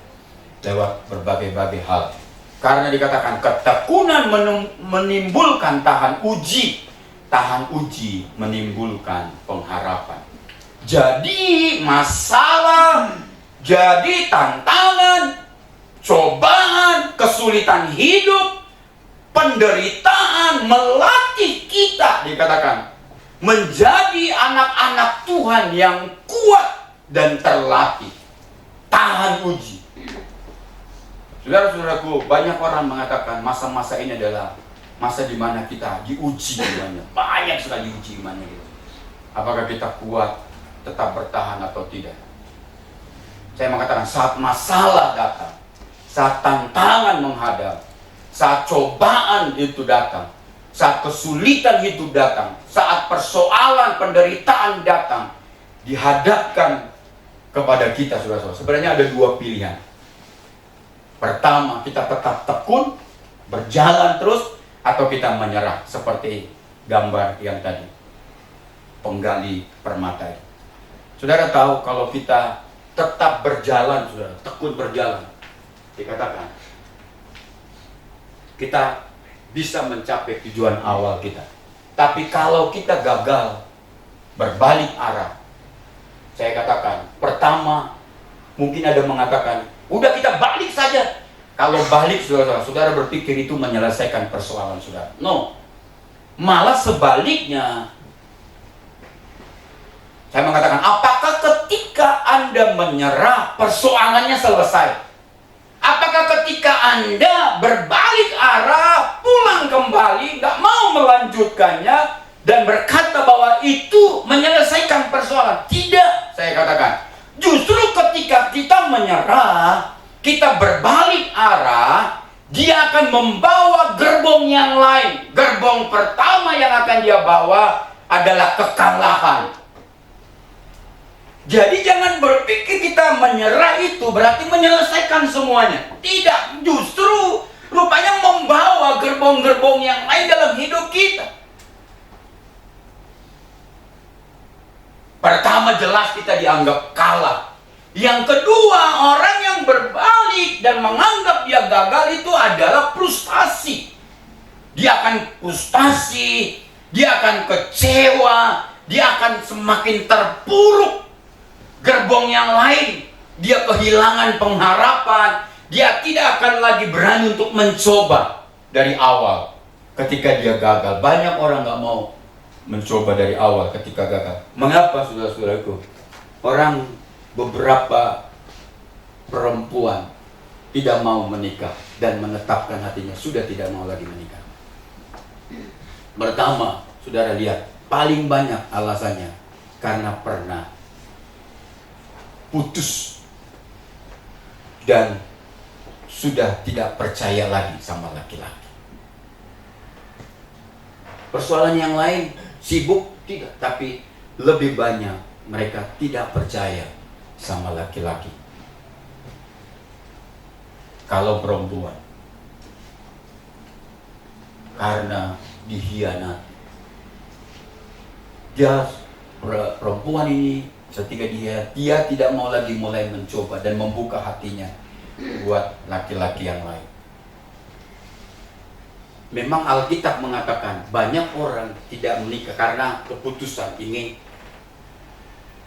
lewat berbagai-bagai hal. Karena dikatakan ketekunan menimbulkan tahan uji. Tahan uji menimbulkan pengharapan. Jadi masalah, jadi tantangan, cobaan, kesulitan hidup, penderitaan melatih kita, dikatakan, menjadi anak-anak Tuhan yang kuat dan terlatih. Tahan uji. Saudara-saudaraku, banyak orang mengatakan masa-masa ini adalah masa di mana kita diuji imannya. Banyak sekali uji imannya gitu. Apakah kita kuat, tetap bertahan atau tidak? Saya mengatakan saat masalah datang, saat tantangan menghadap, saat cobaan itu datang, saat kesulitan itu datang, saat persoalan penderitaan datang, dihadapkan kepada kita, saudara-saudara. Sebenarnya ada dua pilihan. Pertama, kita tetap tekun, berjalan terus, atau kita menyerah, seperti gambar yang tadi, penggali permata. Saudara tahu kalau kita tetap berjalan, saudara, tekun berjalan, dikatakan kita bisa mencapai tujuan awal kita. Tapi kalau kita gagal berbalik arah, saya katakan, pertama, mungkin ada mengatakan, udah kita balik saja. Kalau balik, saudara berpikir itu menyelesaikan persoalan saudara. No, malah sebaliknya. Saya mengatakan, apakah ketika Anda menyerah, persoalannya selesai? Apakah ketika Anda berbalik arah, pulang kembali, nggak mau melanjutkannya, dan berkata bahwa itu menyelesaikan persoalan? Tidak, saya katakan. Justru ketika kita menyerah, kita berbalik arah, dia akan membawa gerbong yang lain. Gerbong pertama yang akan dia bawa adalah kekalahan. Jadi jangan berpikir kita menyerah itu berarti menyelesaikan semuanya. Tidak, justru rupanya membawa gerbong-gerbong yang lain dalam hidup kita. Pertama, jelas kita dianggap kalah. Yang kedua, orang yang berbalik dan menganggap dia gagal itu adalah frustasi. dia akan frustasi, dia akan kecewa, dia akan semakin terpuruk. Gerbong yang lain, dia kehilangan pengharapan, dia tidak akan lagi berani untuk mencoba dari awal ketika dia gagal. Banyak orang nggak mau mencoba dari awal ketika gagal. Mengapa, saudara-saudaraku? Orang beberapa perempuan tidak mau menikah dan menetapkan hatinya sudah tidak mau lagi menikah. Pertama, saudara lihat, paling banyak alasannya karena pernah putus dan sudah tidak percaya lagi sama laki-laki. Persoalan yang lain, sibuk tidak, tapi lebih banyak mereka tidak percaya sama laki-laki. Kalau perempuan, karena dikhianati, perempuan ini ketika dia tidak mau lagi mulai mencoba dan membuka hatinya buat laki-laki yang lain. Memang Alkitab mengatakan banyak orang tidak menikah karena keputusan ingin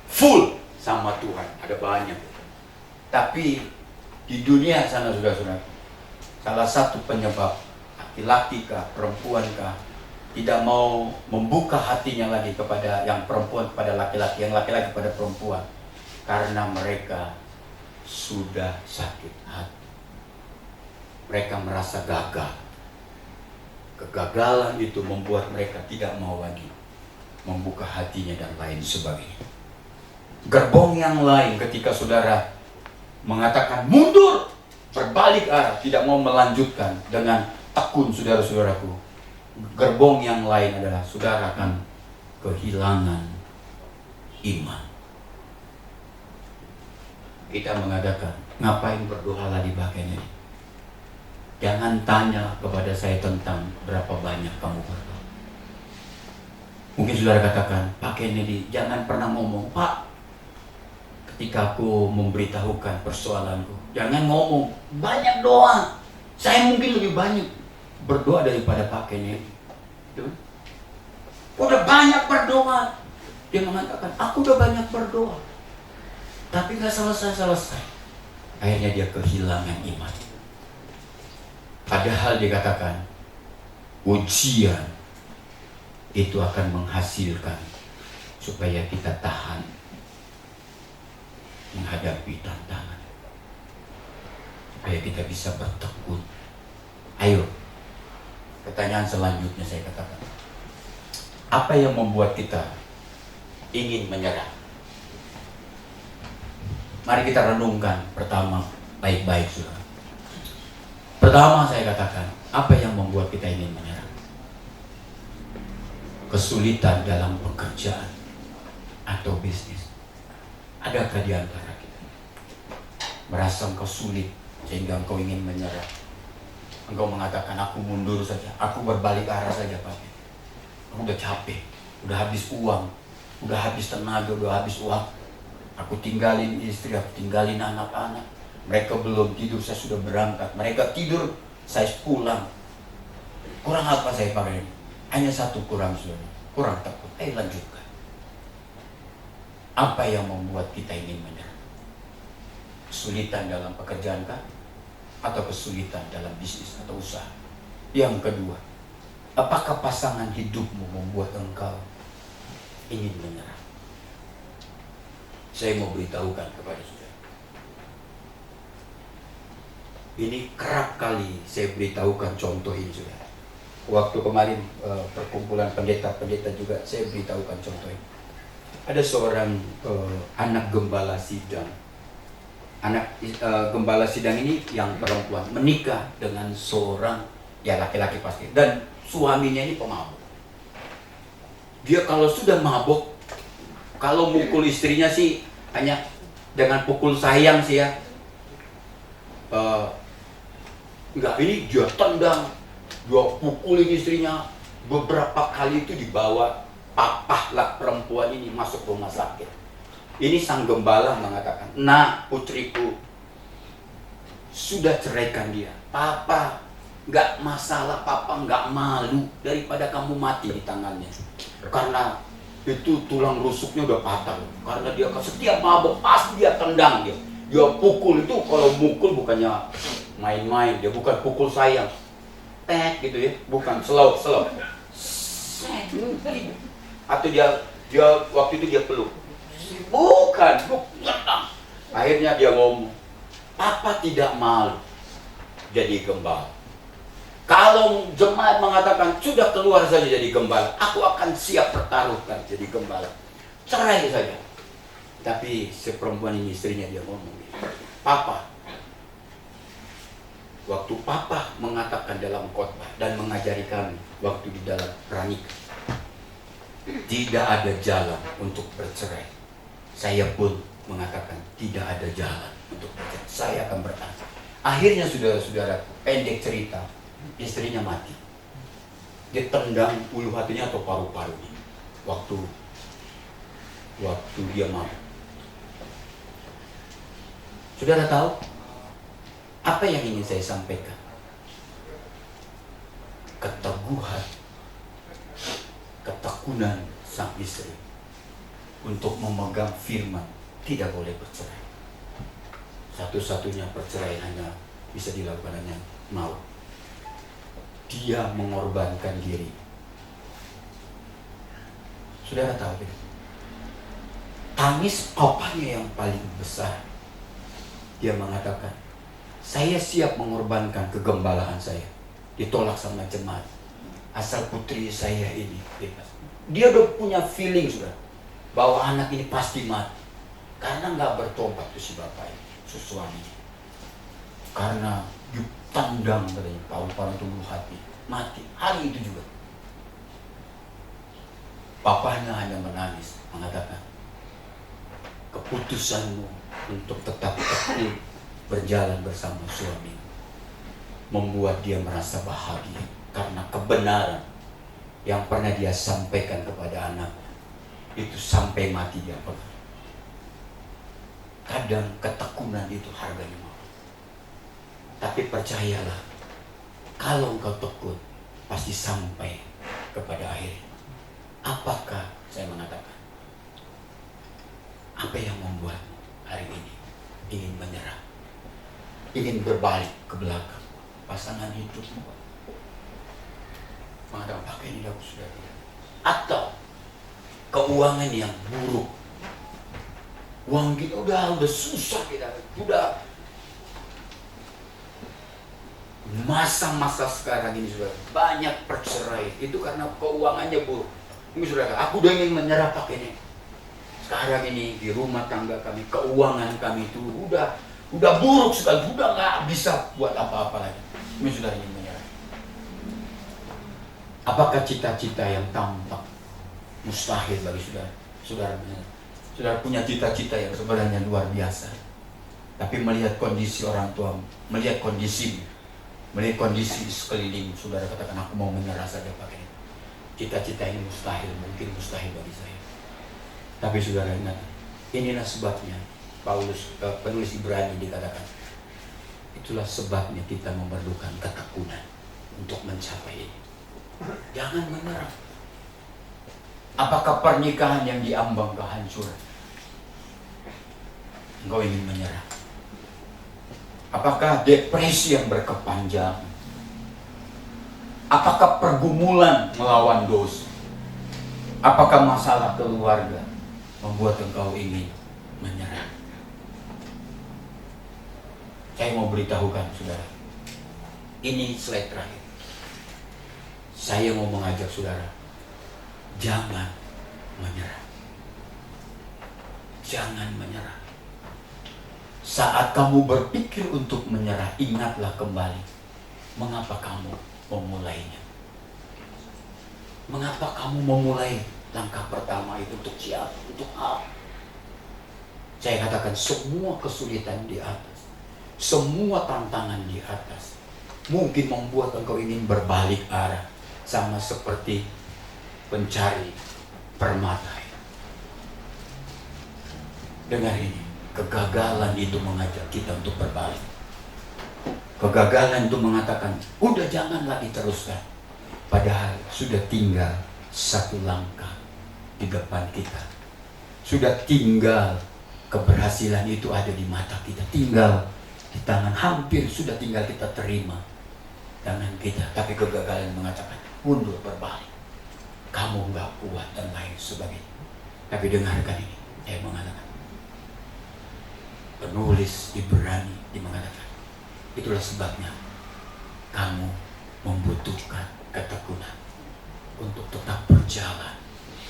full sama Tuhan. Ada banyak. Tapi di dunia sana, saudara-saudara, salah satu penyebab laki-laki kah, perempuan kah, tidak mau membuka hatinya lagi kepada yang perempuan kepada laki-laki, yang laki-laki kepada perempuan, karena mereka sudah sakit hati. Mereka merasa gagal. Kegagalan itu membuat mereka tidak mau lagi membuka hatinya dan lain sebagainya. Gerbong yang lain, ketika saudara mengatakan mundur, berbalik arah, tidak mau melanjutkan dengan tekun, saudara-saudaraku, gerbong yang lain adalah saudara akan kehilangan iman. Kita mengatakan, ngapain berdoa lagi bagian ini? Jangan tanya kepada saya tentang berapa banyak kamu berdoa. Mungkin saudara katakan, Pak Kennedy, jangan pernah ngomong, Pak, ketika aku memberitahukan persoalanku, jangan ngomong banyak doa. Saya mungkin lebih banyak berdoa daripada Pak Kennedy. Udah banyak berdoa. Dia mengatakan, aku udah banyak berdoa, tapi gak selesai-selesai. Akhirnya dia kehilangan iman. Padahal dia katakan, ujian itu akan menghasilkan supaya kita tahan menghadapi tantangan, supaya kita bisa bertekun. Ayo, pertanyaan selanjutnya saya katakan, apa yang membuat kita ingin menyerah? Mari kita renungkan pertama baik-baik, saudara. Pertama saya katakan, apa yang membuat kita ingin menyerah? Kesulitan dalam pekerjaan atau bisnis. Adakah di antara kita merasa engkau sulit sehingga engkau ingin menyerah? Engkau mengatakan, aku mundur saja, aku berbalik arah saja, Pak. Aku udah capek, udah habis uang, udah habis tenaga, udah habis uang. Aku tinggalin istri, aku tinggalin anak-anak. Mereka belum tidur, saya sudah berangkat. Mereka tidur, saya pulang. Kurang apa saya pakai ini? Hanya satu kurang, saudara. Kurang takut. Lanjutkan. Apa yang membuat kita ingin menyerah? Kesulitan dalam pekerjaan kah? Atau kesulitan dalam bisnis atau usaha? Yang kedua, apakah pasangan hidupmu membuat engkau ingin menyerah? Saya mau beritahukan kepada saudara. Ini kerap kali saya beritahukan contoh ini, saudara. Waktu kemarin perkumpulan pendeta-pendeta juga saya beritahukan contoh ini. Ada seorang anak gembala sidang. Anak gembala sidang ini yang perempuan menikah dengan seorang, ya laki-laki pasti, dan suaminya ini pemabuk. Dia kalau sudah mabuk, kalau mukul istrinya sih hanya dengan pukul sayang sih ya. Enggak, ini dia tendang, dia pukulin istrinya. Beberapa kali itu dibawa papahlah perempuan ini masuk rumah sakit. Ini sang gembala mengatakan, nah putriku, sudah ceraikan dia. Papa Nggak masalah, papa nggak malu daripada kamu mati di tangannya. Karena itu tulang rusuknya udah patah. Karena dia setiap mabuk pasti dia tendang dia. Dia pukul itu, kalau mukul bukannya main-main, dia bukan pukul sayang. Gitu ya, bukan slow. Atau dia waktu itu dia peluk. Bukan. Akhirnya dia ngomong, papa tidak malu jadi gembala. Kalau jemaat mengatakan sudah keluar saja jadi gembala, aku akan siap pertaruhkan jadi gembala. Cerai saja. Tapi si perempuan ini, istrinya, dia ngomong, papa, waktu papa mengatakan dalam khotbah dan mengajari kami waktu di dalam pranikah, tidak ada jalan untuk bercerai. Saya pun mengatakan tidak ada jalan untuk bercerai. Saya akan bertahan. Akhirnya saudara-saudara, pendek cerita, istrinya mati. Dia tendang ulu hatinya atau paru-parunya waktu dia mati. Saudara tahu apa yang ingin saya sampaikan? Keteguhan, ketekunan sang istri untuk memegang firman tidak boleh bercerai. Satu-satunya perceraian hanya bisa dilakukan hanya maut. Dia mengorbankan diri. Saudara tahu tidak? Tangis papanya yang paling besar. Dia mengatakan, saya siap mengorbankan kegembalaan saya. Ditolak sama jemaat. Asal putri saya ini bebas. Dia udah punya feeling sudah bahwa anak ini pasti mati. Karena nggak bertobat tuh si bapak ini, si suami. Karena ditendang katanya, paru-paru tubuh hati. Mati, hari itu juga. Papanya hanya menangis, mengatakan, keputusanmu untuk tetap tekun berjalan bersama suami membuat dia merasa bahagia karena kebenaran yang pernah dia sampaikan kepada anak itu sampai mati dia pegang. Kadang ketekunan itu harganya mahal. Tapi percayalah, kalau engkau tekun pasti sampai kepada akhirnya. Apakah saya mengatakan? Apa yang membuat hari ini ingin menyerah, ingin berbalik ke belakang? Pasangan hidupmu mengatakan pakai ini aku sudah tidak. Atau keuangan yang buruk, uang kita udah susah, kita udah masa-masa sekarang ini sudah banyak perceraian itu karena keuangannya buruk. Ini sudah, aku udah ingin menyerah pakai ini. Sekarang ini di rumah tangga kami, keuangan kami itu udah buruk sekali, udah nggak bisa buat apa-apa lagi. Ini sudah ingin menyerah. Apakah cita-cita yang tampak mustahil bagi saudara menyerah? Saudara punya cita-cita yang sebenarnya luar biasa, tapi melihat kondisi orang tua, melihat kondisi sekeliling, saudara katakan aku mau menyerah saja pakai ini. Cita-cita ini mustahil, mungkin mustahil bagi saya. Tapi saudara ingat, inilah sebabnya penulis Ibrani dikatakan, itulah sebabnya kita memerlukan ketekunan untuk mencapai ini. Jangan menyerah. Apakah pernikahan yang diambang kehancuran? Engkau ingin menyerah? Apakah depresi yang berkepanjangan? Apakah pergumulan melawan dosa? Apakah masalah keluarga membuat engkau ingin menyerah? Saya mau beritahukan saudara, ini slide terakhir. Saya mau mengajak saudara, jangan menyerah. Jangan menyerah. Saat kamu berpikir untuk menyerah, ingatlah kembali mengapa kamu memulainya. Mengapa kamu memulai langkah pertama itu untuk siapa? Untuk apa? Saya katakan semua kesulitan di atas, semua tantangan di atas mungkin membuat engkau ingin berbalik arah, sama seperti pencari permata. Dengar ini, kegagalan itu mengajak kita untuk berbalik. Kegagalan itu mengatakan, udah janganlah diteruskan. Padahal sudah tinggal satu langkah di depan kita. Sudah tinggal keberhasilan itu ada di mata kita. Tinggal di tangan, hampir sudah tinggal kita terima tangan kita. Tapi kegagalan mengatakan, mundur berbalik. Kamu nggak kuat dan lain sebagainya. Tapi dengarkan ini, saya mengatakan. Penulis Ibrani mengatakan, itulah sebabnya kamu membutuhkan ketekunan untuk tetap berjalan,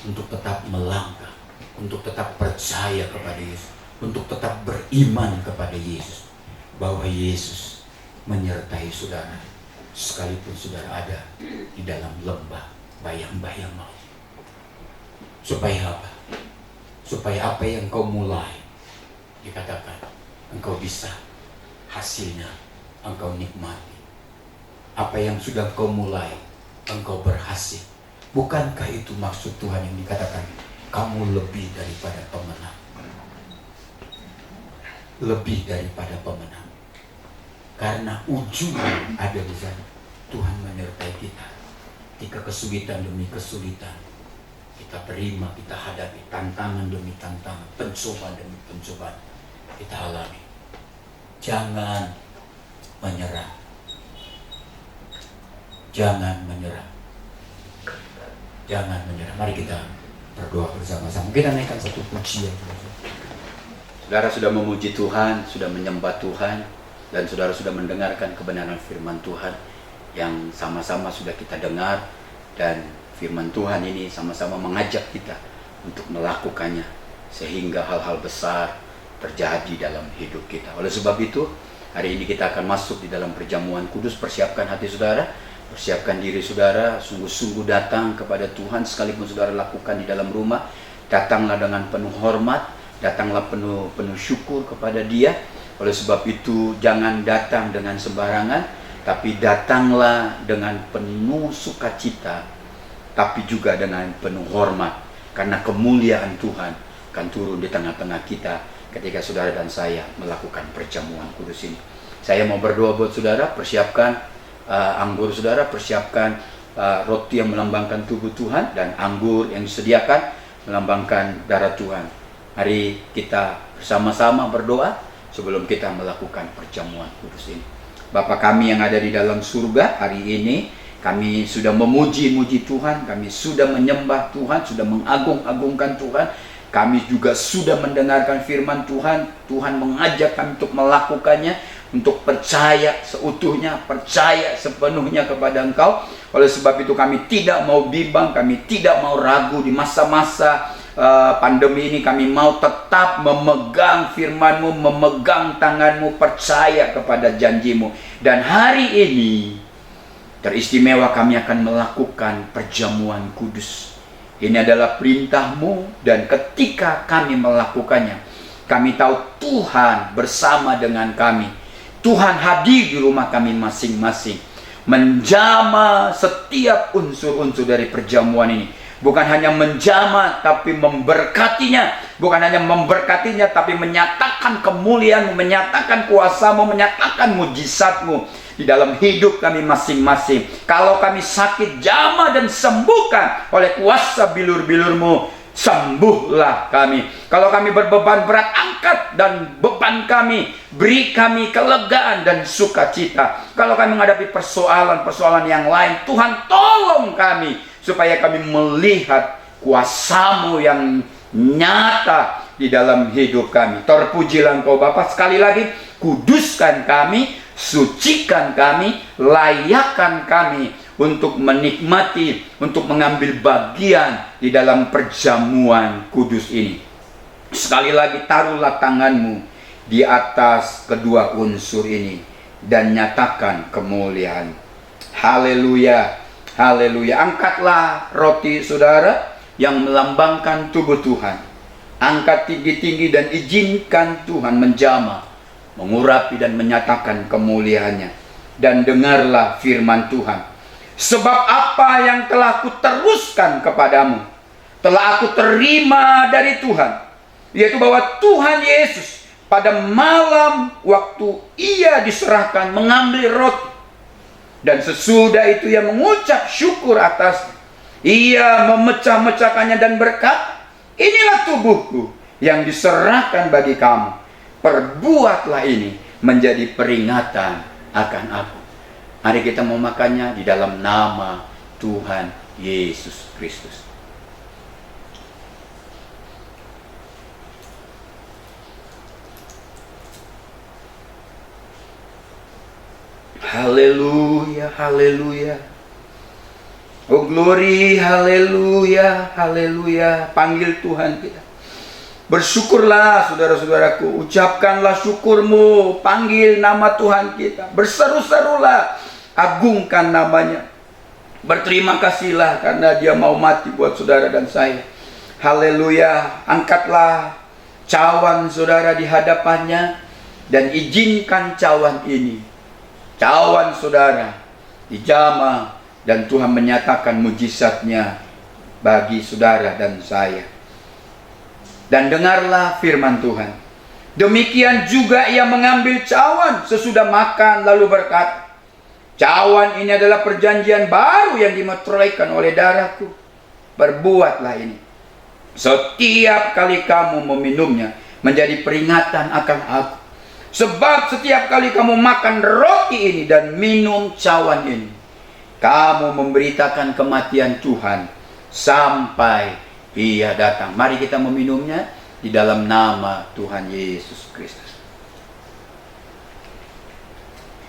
untuk tetap melangkah, untuk tetap percaya kepada Yesus, untuk tetap beriman kepada Yesus, bahwa Yesus menyertai saudara sekalipun saudara ada di dalam lembah bayang-bayang maut. Supaya apa? Supaya apa yang kau mulai, dikatakan engkau bisa hasilnya engkau nikmati. Apa yang sudah kau mulai engkau berhasil. Bukankah itu maksud Tuhan yang dikatakan kamu lebih daripada pemenang? Lebih daripada pemenang. Karena ujungnya ada di sana. Tuhan menyertai kita. Ketika kesulitan demi kesulitan kita terima, kita hadapi tantangan demi tantangan, pencobaan demi pencobaan kita alami. Jangan menyerah. Jangan menyerah. Jangan menyerah. Mari kita berdoa bersama-sama. Kita naikkan satu pujian. Saudara sudah memuji Tuhan, sudah menyembah Tuhan, dan saudara sudah mendengarkan kebenaran firman Tuhan yang sama-sama sudah kita dengar, dan firman Tuhan ini sama-sama mengajak kita untuk melakukannya sehingga hal-hal besar terjadi dalam hidup kita. Oleh sebab itu, hari ini kita akan masuk di dalam perjamuan kudus. Persiapkan hati saudara, persiapkan diri saudara, sungguh-sungguh datang kepada Tuhan sekalipun saudara lakukan di dalam rumah. Datanglah dengan penuh hormat, datanglah penuh syukur kepada Dia. Oleh sebab itu, jangan datang dengan sembarangan, tapi datanglah dengan penuh sukacita, tapi juga dengan penuh hormat, karena kemuliaan Tuhan akan turun di tengah-tengah kita ketika saudara dan saya melakukan perjamuan kudus ini. Saya mau berdoa buat saudara, persiapkan anggur saudara, persiapkan roti yang melambangkan tubuh Tuhan, dan anggur yang disediakan melambangkan darah Tuhan. Mari kita bersama-sama berdoa sebelum kita melakukan perjamuan kudus ini. Bapa kami yang ada di dalam surga, hari ini kami sudah memuji-muji Tuhan, kami sudah menyembah Tuhan, sudah mengagung-agungkan Tuhan. Kami juga sudah mendengarkan firman Tuhan. Tuhan mengajak kami untuk melakukannya, untuk percaya seutuhnya, percaya sepenuhnya kepada Engkau. Oleh sebab itu kami tidak mau bimbang, kami tidak mau ragu di masa-masa pandemi ini. Kami mau tetap memegang firman-Mu, memegang tangan-Mu, percaya kepada janji-Mu. Dan hari ini teristimewa kami akan melakukan perjamuan kudus. Ini adalah perintah-Mu, dan ketika kami melakukannya, kami tahu Tuhan bersama dengan kami. Tuhan hadir di rumah kami masing-masing, menjamah setiap unsur-unsur dari perjamuan ini. Bukan hanya menjamah, tapi memberkatinya. Bukan hanya memberkatinya, tapi menyatakan kemuliaan-Mu, menyatakan kuasa-Mu, menyatakan mujizat-Mu di dalam hidup kami masing-masing. Kalau kami sakit, jamah dan sembuhkan oleh kuasa bilur-bilur-Mu. Sembuhlah kami. Kalau kami berbeban berat, angkat dan beban kami. Beri kami kelegaan dan sukacita. Kalau kami menghadapi persoalan-persoalan yang lain, Tuhan tolong kami supaya kami melihat kuasa-Mu yang nyata di dalam hidup kami. Terpujilah Engkau Bapa. Sekali lagi, kuduskan kami, sucikan kami, layakkan kami untuk menikmati, untuk mengambil bagian di dalam perjamuan kudus ini. Sekali lagi, taruhlah tangan-Mu di atas kedua unsur ini dan nyatakan kemuliaan. Haleluya, haleluya. Angkatlah roti saudara yang melambangkan tubuh Tuhan. Angkat tinggi-tinggi dan izinkan Tuhan menjamah, mengurapi dan menyatakan kemuliaannya. Dan dengarlah firman Tuhan. Sebab apa yang telah kuteruskan kepadamu, telah aku terima dari Tuhan, yaitu bahwa Tuhan Yesus pada malam waktu ia diserahkan mengambil roti. Dan sesudah itu ia mengucap syukur atasnya. Ia memecah-mecahkannya dan berkata, inilah tubuhku yang diserahkan bagi kamu. Perbuatlah ini menjadi peringatan akan aku. Mari kita memakannya di dalam nama Tuhan Yesus Kristus. Haleluya, haleluya. Oh glory, haleluya, haleluya. Panggil Tuhan kita. Bersyukurlah saudara-saudaraku, ucapkanlah syukurmu, panggil nama Tuhan kita. Berseru-serulah, agungkan namanya. Berterima kasihlah karena dia mau mati buat saudara dan saya. Haleluya, angkatlah cawan saudara di hadapannya dan izinkan cawan ini, cawan saudara, dijamah dan Tuhan menyatakan mujizatnya bagi saudara dan saya. Dan dengarlah firman Tuhan. Demikian juga ia mengambil cawan sesudah makan lalu berkata, cawan ini adalah perjanjian baru yang dimeteraikan oleh darahku. Perbuatlah ini setiap kali kamu meminumnya menjadi peringatan akan aku. Sebab setiap kali kamu makan roti ini dan minum cawan ini, kamu memberitakan kematian Tuhan sampai Ia datang. Mari kita meminumnya di dalam nama Tuhan Yesus Kristus.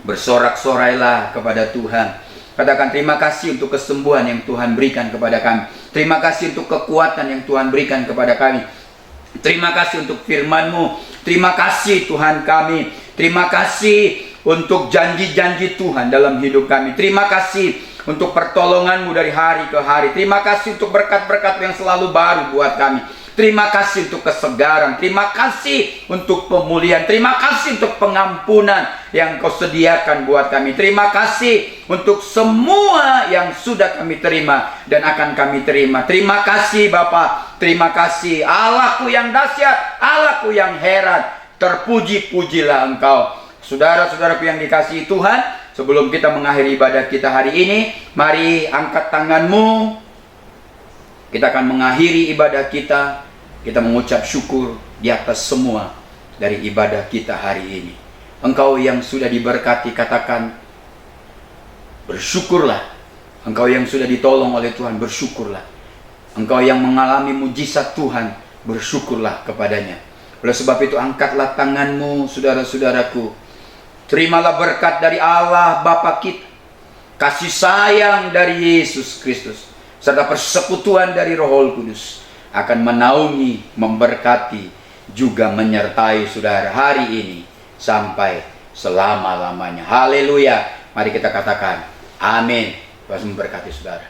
Bersorak-sorailah kepada Tuhan. Katakan terima kasih untuk kesembuhan yang Tuhan berikan kepada kami. Terima kasih untuk kekuatan yang Tuhan berikan kepada kami. Terima kasih untuk firman-Mu. Terima kasih Tuhan kami. Terima kasih untuk janji-janji Tuhan dalam hidup kami. Terima kasih untuk pertolongan-Mu dari hari ke hari. Terima kasih untuk berkat-berkat yang selalu baru buat kami. Terima kasih untuk kesegaran. Terima kasih untuk pemulihan. Terima kasih untuk pengampunan yang Kau sediakan buat kami. Terima kasih untuk semua yang sudah kami terima dan akan kami terima. Terima kasih Bapa. Terima kasih Allahku yang dahsyat, Allahku yang heran. Terpuji-pujilah Engkau. Saudara-saudaraku yang dikasihi Tuhan, sebelum kita mengakhiri ibadah kita hari ini, mari angkat tanganmu. Kita akan mengakhiri ibadah kita. Kita mengucap syukur di atas semua dari ibadah kita hari ini. Engkau yang sudah diberkati, katakan bersyukurlah. Engkau yang sudah ditolong oleh Tuhan, bersyukurlah. Engkau yang mengalami mujizat Tuhan, bersyukurlah kepadanya. Oleh sebab itu angkatlah tanganmu saudara-saudaraku. Terimalah berkat dari Allah Bapa kita, kasih sayang dari Yesus Kristus, serta persekutuan dari Roh Kudus akan menaungi, memberkati, juga menyertai saudara hari ini sampai selama-lamanya. Haleluya. Mari kita katakan amin. Tuhan memberkati saudara.